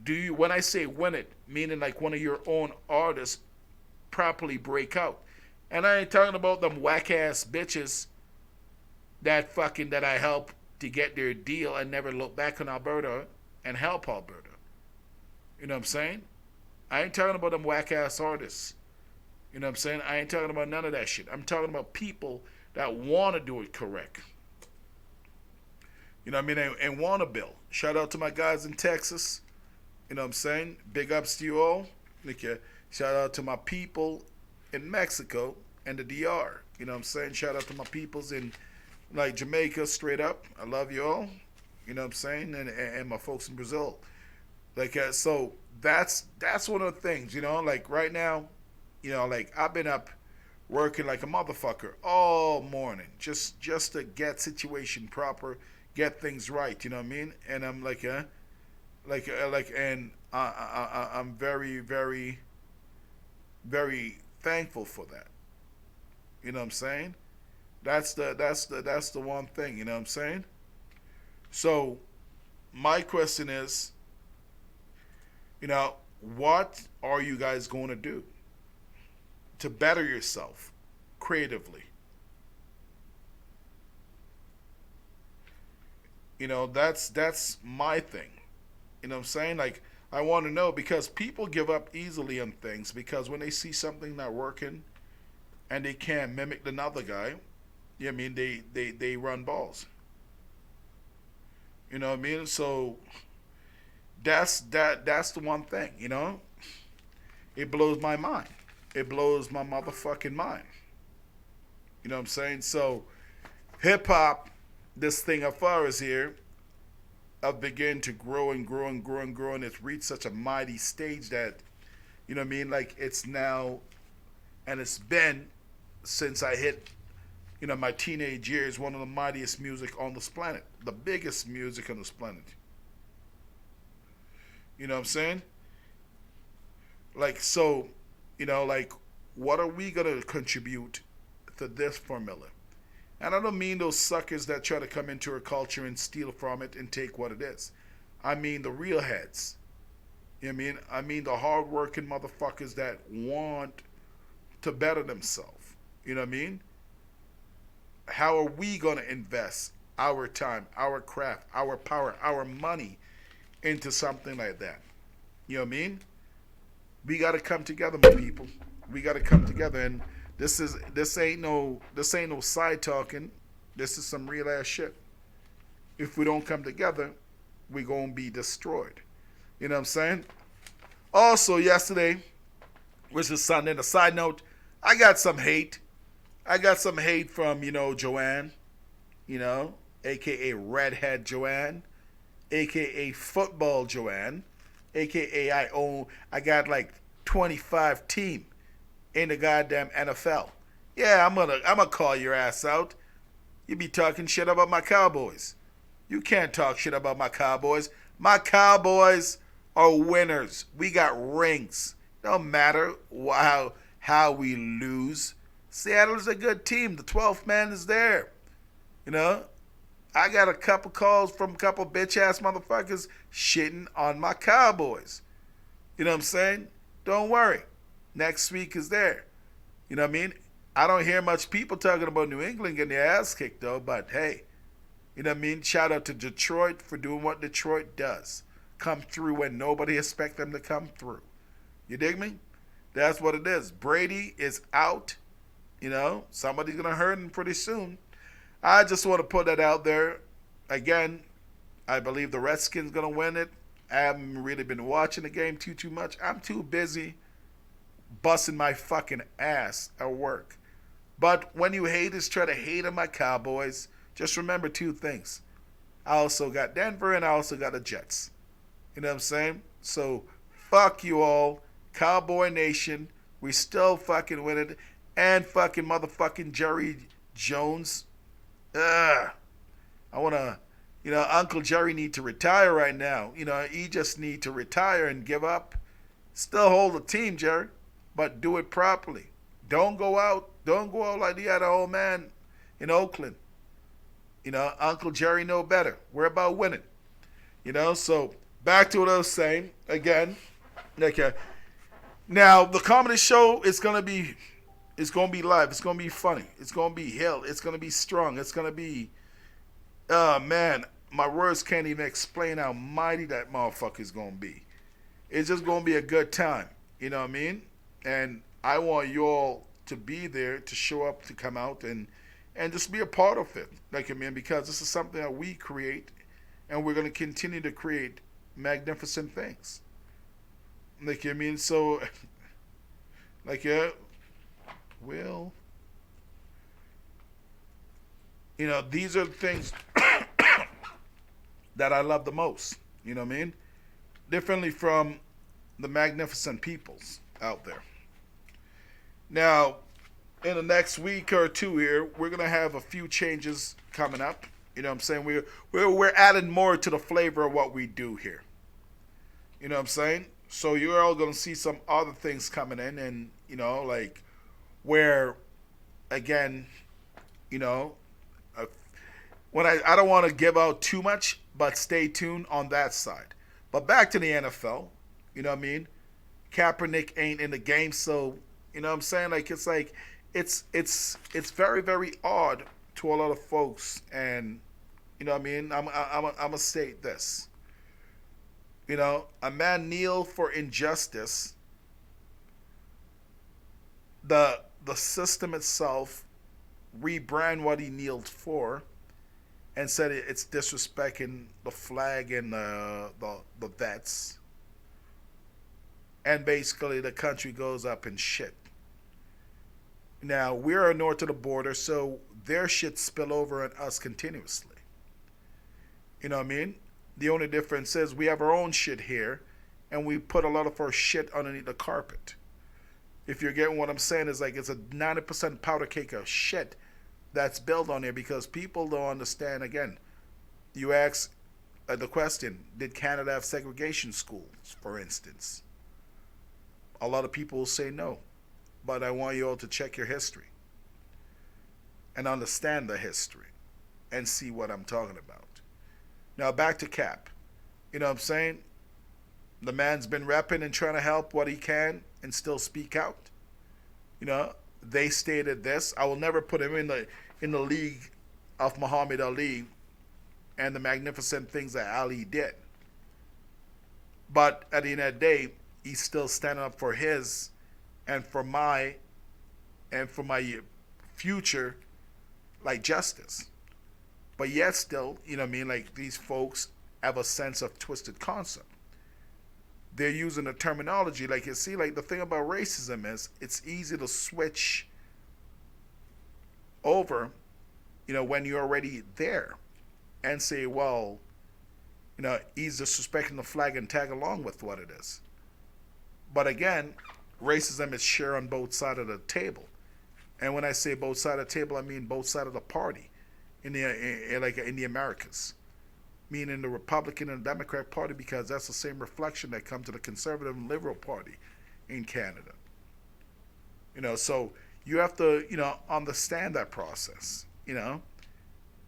Do you, when I say win it, meaning like one of your own artists properly break out? And I ain't talking about them whack ass bitches that I help to get their deal and never look back on Alberta and help Alberta. You know what I'm saying? I ain't talking about them whack ass artists. You know what I'm saying? I ain't talking about none of that shit. I'm talking about people that want to do it correct. You know what I mean? And want to build. Shout out to my guys in Texas. You know what I'm saying? Big ups to you all. Shout out to my people in Mexico and the DR. You know what I'm saying? Shout out to my peoples in like Jamaica, straight up. I love you all. You know what I'm saying? And my folks in Brazil. Like, so that's one of the things, you know, like right now, you know, like I've been up working like a motherfucker all morning just to get situation proper, get things right, you know what I mean? And I'm like, and I'm very, very, very thankful for that. You know what I'm saying? That's the one thing, you know what I'm saying? So my question is, you know, what are you guys going to do to better yourself creatively? You know, that's my thing. You know what I'm saying? Like, I want to know, because people give up easily on things because when they see something not working and they can't mimic another guy, you know what I mean, they run balls. You know what I mean? So that's the one thing, you know? It blows my mind. It blows my motherfucking mind. You know what I'm saying? So hip hop, this thing of ours here, I've begun to grow and grow and grow and grow, and it's reached such a mighty stage that, you know what I mean, like it's now, and it's been since I hit, you know, my teenage years, one of the mightiest music on this planet, the biggest music on this planet. You know what I'm saying? Like, so, you know, like, what are we going to contribute to this formula? And I don't mean those suckers that try to come into our culture and steal from it and take what it is. I mean the real heads. You know what I mean? I mean the hard-working motherfuckers that want to better themselves. You know what I mean? How are we going to invest our time, our craft, our power, our money into something like that? You know what I mean? We got to come together, my people. We got to come together, and this ain't no side talking. This is some real ass shit. If we don't come together, we gonna be destroyed. You know what I'm saying? Also, yesterday, which is Sunday, a side note, I got some hate. I got some hate from, you know, Joanne, you know, aka Redhead Joanne. aka Football Joanne, aka I got like 25 team in the goddamn NFL. Yeah, I'm gonna call your ass out. You be talking shit about my Cowboys. You can't talk shit about my Cowboys. My Cowboys are winners. We got rings. Don't matter how we lose. Seattle's a good team. The 12th man is there. You know, I got a couple calls from a couple bitch ass motherfuckers shitting on my Cowboys. You know what I'm saying? Don't worry. Next week is there. You know what I mean? I don't hear much people talking about New England getting their ass kicked though, but hey, you know what I mean? Shout out to Detroit for doing what Detroit does. Come through when nobody expects them to come through. You dig me? That's what it is. Brady is out. You know, somebody's going to hurt him pretty soon. I just want to put that out there. Again, I believe the Redskins going to win it. I haven't really been watching the game too much. I'm too busy busting my fucking ass at work. But when you haters try to hate on my Cowboys, just remember two things. I also got Denver and I also got the Jets. You know what I'm saying? So, fuck you all. Cowboy Nation. We still fucking winning. And fucking motherfucking Jerry Jones. I want to, you know, Uncle Jerry need to retire right now. You know, he just need to retire and give up. Still hold the team, Jerry. But do it properly. Don't go out like the other old man in Oakland. You know, Uncle Jerry know better. We're about winning. You know, so back to what I was saying. Again, okay. Now, the comedy show is going to be live. It's going to be funny. It's going to be hell. It's going to be strong. It's going to be, oh, man, my words can't even explain how mighty that motherfucker is going to be. It's just going to be a good time. You know what I mean? And I want you all to be there, to show up, to come out, and just be a part of it. Like, I mean, because this is something that we create, and we're going to continue to create magnificent things. Like, I mean, so, like, yeah, well, you know, these are the things that I love the most. You know what I mean? Differently from the magnificent peoples out there. Now, in the next week or two here, we're going to have a few changes coming up. You know what I'm saying? We're adding more to the flavor of what we do here. You know what I'm saying? So you're all going to see some other things coming in, and, you know, like where, again, you know, when I don't want to give out too much, but stay tuned on that side. But back to the NFL, you know what I mean? Kaepernick ain't in the game, so, you know what I'm saying? Like, it's very, very odd to a lot of folks, and, you know what I mean? I'm gonna state this. You know, a man kneel for injustice. The system itself rebrand what he kneeled for, and said it's disrespecting the flag and the vets. And basically the country goes up in shit. Now, we're north of the border, so their shit spill over on us continuously. You know what I mean? The only difference is we have our own shit here, and we put a lot of our shit underneath the carpet. If you're getting what I'm saying, is like it's a 90% powder cake of shit that's built on there, because people don't understand. Again, you ask the question, did Canada have segregation schools, for instance? A lot of people will say no, but I want you all to check your history and understand the history and see what I'm talking about. Now back to Cap. You know what I'm saying? The man's been repping and trying to help what he can and still speak out. You know, they stated this. I will never put him in the league of Muhammad Ali and the magnificent things that Ali did. But at the end of the day, he's still standing up for his and for my future, like, justice. But yet still, you know what I mean, like, these folks have a sense of twisted concept. They're using the terminology, like, you see, like, the thing about racism is it's easy to switch over, you know, when you're already there and say, well, he's disrespecting the flag and tag along with what it is. But again, racism is shared on both sides of the table. And when I say both sides of the table, I mean both sides of the party in the Americas. Meaning the Republican and Democrat Party, because that's the same reflection that comes to the Conservative and Liberal Party in Canada. So you have to, understand that process,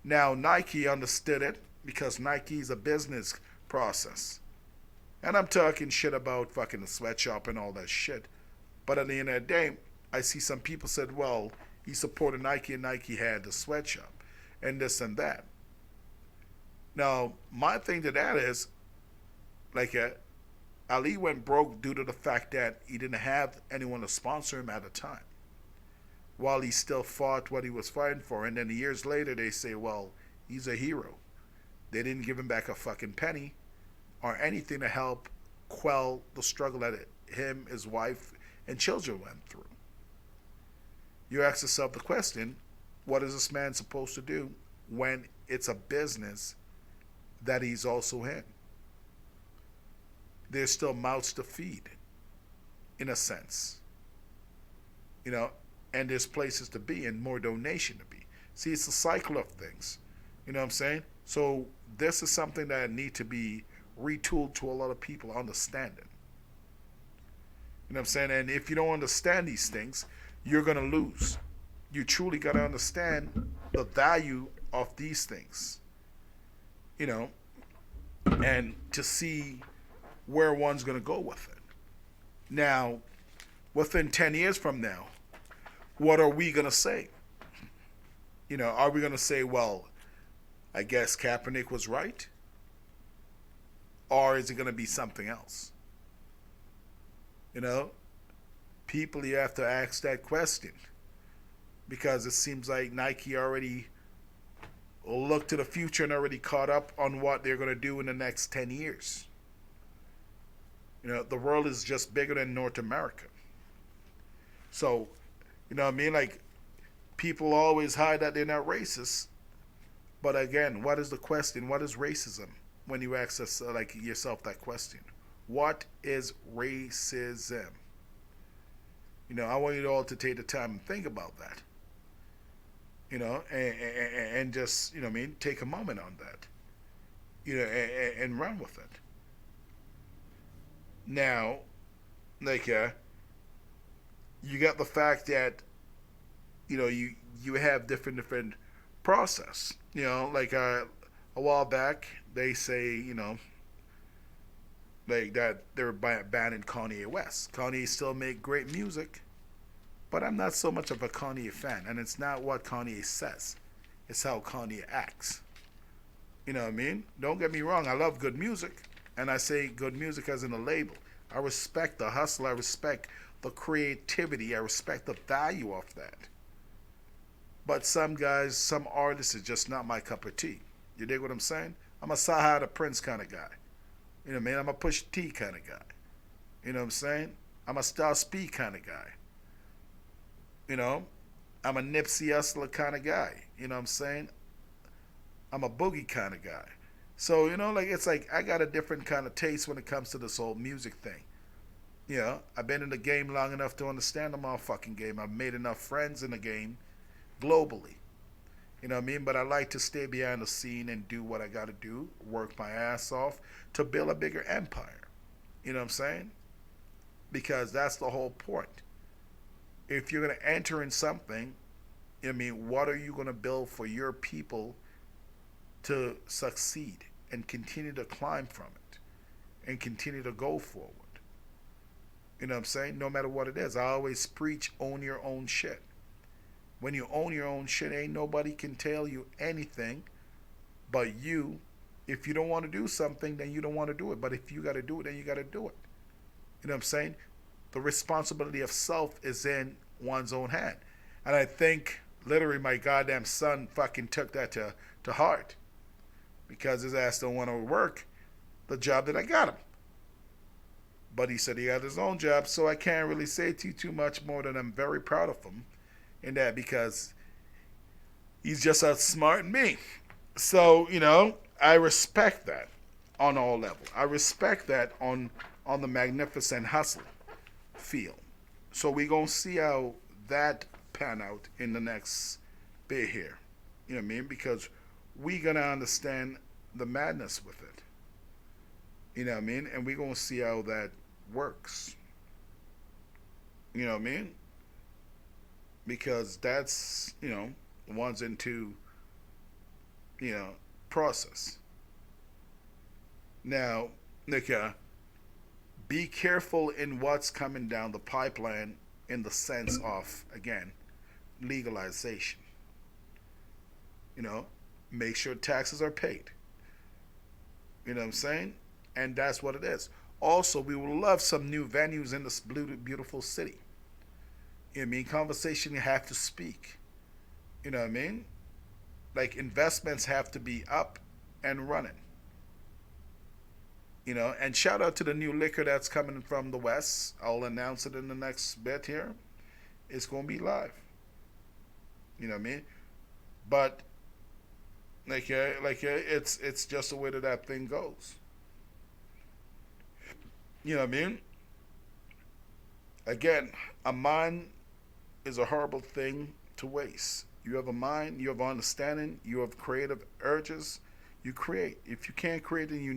Now, Nike understood it because Nike is a business process. And I'm talking shit about fucking the sweatshop and all that shit. But at the end of the day, I see some people said, well, he supported Nike and Nike had the sweatshop and this and that. Now, my thing to that is, Ali went broke due to the fact that he didn't have anyone to sponsor him at the time. While he still fought what he was fighting for. And then years later, they say, well, he's a hero. They didn't give him back a fucking penny or anything to help quell the struggle that him, his wife, and children went through. You ask yourself the question, what is this man supposed to do when it's a business that he's also in? There's still mouths to feed, in a sense. And there's places to be and more donation to be. See, it's a cycle of things. You know what I'm saying? So this is something that need to be retooled to a lot of people understanding. You know what I'm saying? And if you don't understand these things, you're going to lose. You truly got to understand the value of these things. And to see where one's going to go with it. Now, within 10 years from now, what are we going to say? Are we going to say, well, I guess Kaepernick was right? Or is it going to be something else? People, you have to ask that question. Because it seems like Nike already looked to the future and already caught up on what they're going to do in the next 10 years. The world is just bigger than North America. So, what I mean? People always hide that they're not racist. But again, what is the question? What is racism? When you ask us, yourself that question. What is racism? I want you all to take the time and think about that. And just, take a moment on that. And run with it. Now, you got the fact that, you have different process. A while back, they say, that they're banning Kanye West. Kanye still make great music, but I'm not so much of a Kanye fan. And it's not what Kanye says. It's how Kanye acts. You know what I mean? Don't get me wrong. I love good music. And I say good music as in a label. I respect the hustle. I respect the creativity. I respect the value of that. But some guys, some artists is just not my cup of tea. You dig what I'm saying? I'm a Saha the Prince kind of guy. You know what I mean? I'm a Push T kind of guy. You know what I'm saying? I'm a Styles P kind of guy. I'm a Nipsey Hussle kind of guy. You know what I'm saying? I'm a Boogie kind of guy. So, it's like I got a different kind of taste when it comes to this whole music thing. I've been in the game long enough to understand the motherfucking game. I've made enough friends in the game globally. You know what I mean? But I like to stay behind the scene and do what I got to do, work my ass off to build a bigger empire. You know what I'm saying? Because that's the whole point. If you're going to enter in something, what are you going to build for your people to succeed and continue to climb from it and continue to go forward? You know what I'm saying? No matter what it is. I always preach, own your own shit. When you own your own shit, ain't nobody can tell you anything but you. If you don't want to do something, then you don't want to do it. But if you got to do it, then you got to do it. You know what I'm saying? The responsibility of self is in one's own hand. And I think literally my goddamn son fucking took that to heart. Because his ass don't want to work the job that I got him. But he said he had his own job, so I can't really say too much more than I'm very proud of him in that, because he's just outsmarting me. So, I respect that. on all levels. I respect that on the Magnificent Hustle field. So we gonna see how that pan out in the next bit here. You know what I mean? Because we gonna understand the madness with it. You know what I mean? And we gonna see how that works. You know what I mean? Because that's, one's into, process. Now, Nika, be careful in what's coming down the pipeline in the sense of, again, legalization. Make sure taxes are paid. You know what I'm saying? And that's what it is. Also, we would love some new venues in this beautiful city. You know what I mean? Conversation, you have to speak. You know what I mean? Like, investments have to be up and running. And shout out to the new liquor that's coming from the West. I'll announce it in the next bit here. It's going to be live. You know what I mean? But, it's just the way that thing goes. You know what I mean? Again, a mind is a horrible thing to waste. You have a mind, you have understanding, you have creative urges, you create. If you can't create and you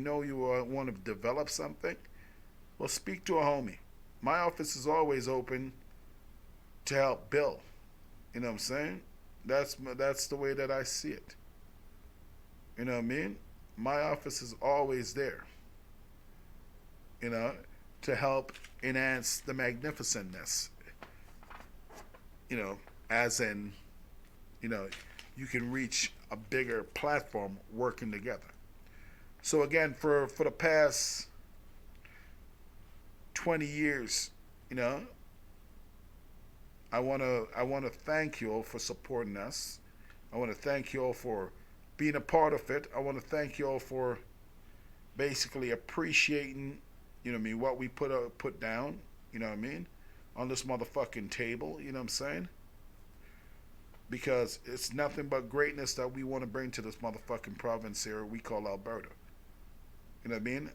want to develop something, well, speak to a homie. My office is always open to help build. You know what I'm saying? That's the way that I see it. You know what I mean? My office is always there. To help enhance the magnificentness. As in, you can reach a bigger platform working together. So again, for the past 20 years, I want to thank you all for supporting us. I want to thank you all for being a part of it. I want to thank you all for basically appreciating, what we put down, on this motherfucking table, you know what I'm saying? Because it's nothing but greatness that we want to bring to this motherfucking province here we call Alberta. You know what I mean?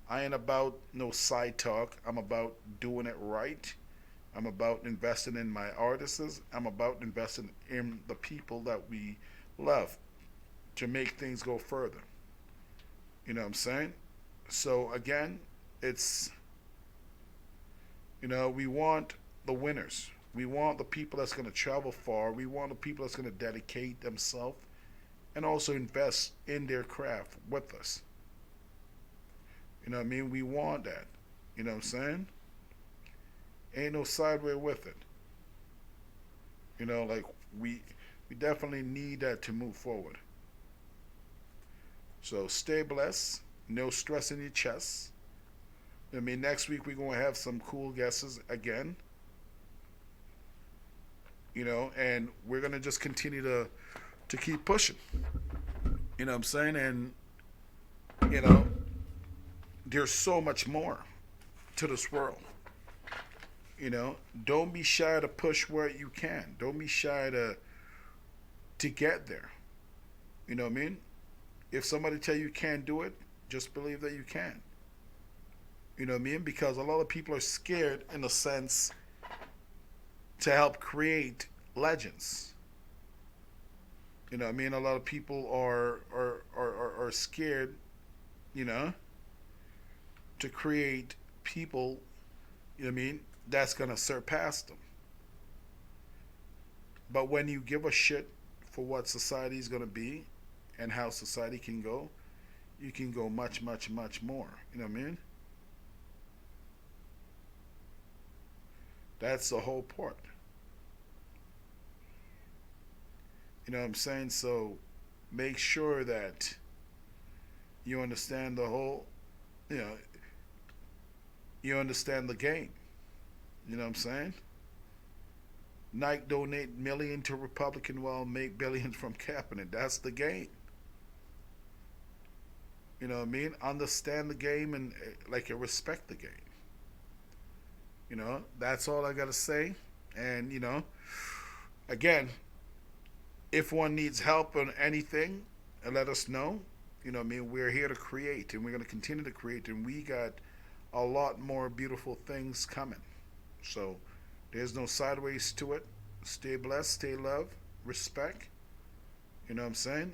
I ain't about no side talk. I'm about doing it right. I'm about investing in my artists. I'm about investing in the people that we love to make things go further. You know what I'm saying? So again, it's, we want the winners. We want the people that's going to travel far. We want the people that's going to dedicate themselves and also invest in their craft with us. You know what I mean? We want that. You know what I'm saying? Ain't no sideway with it. We definitely need that to move forward. So stay blessed. No stress in your chest. I mean, next week we're going to have some cool guests again. And we're going to just continue to keep pushing. You know what I'm saying? And, there's so much more to this world. Don't be shy to push where you can. Don't be shy to get there. You know what I mean? If somebody tell you can't do it, just believe that you can. You know what I mean? Because a lot of people are scared in a sense to help create legends. You know what I mean? A lot of people are scared, to create people, you know what I mean, that's going to surpass them. But when you give a shit for what society is going to be and how society can go, you can go much, much, much more. You know what I mean? That's the whole part. You know what I'm saying? So make sure that you understand the whole, you understand the game. You know what I'm saying? Nike donate million to Republican while make billions from Kaepernick. That's the game. You know what I mean? Understand the game and respect the game. That's all I got to say. And, again, if one needs help on anything, let us know. You know what I mean? We're here to create, and we're going to continue to create, and we got a lot more beautiful things coming. So there's no sideways to it. Stay blessed, stay loved, respect. You know what I'm saying?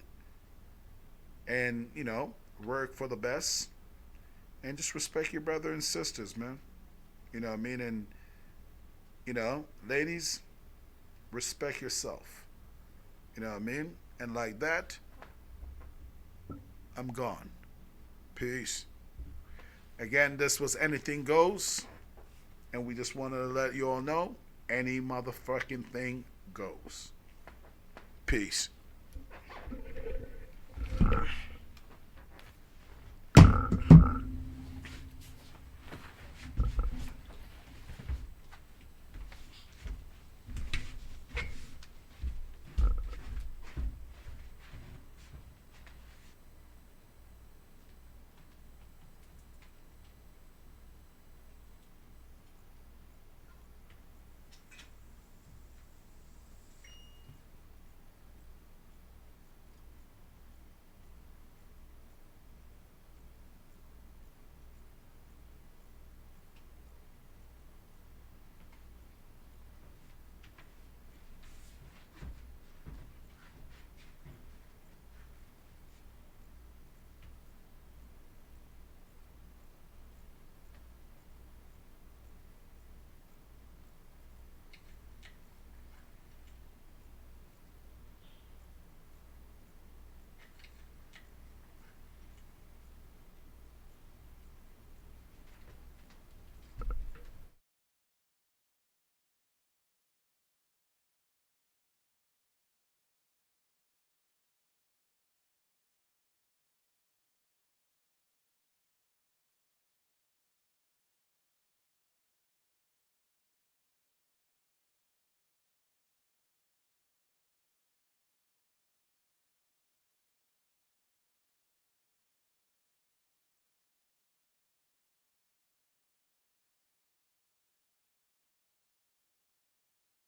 And, you know, work for the best. And just respect your brother and sisters, man. You know what I mean? And, you know, ladies, respect yourself. You know what I mean? And like that, I'm gone. Peace. Again, this was Anything Goes. And we just wanted to let you all know, any motherfucking thing goes. Peace.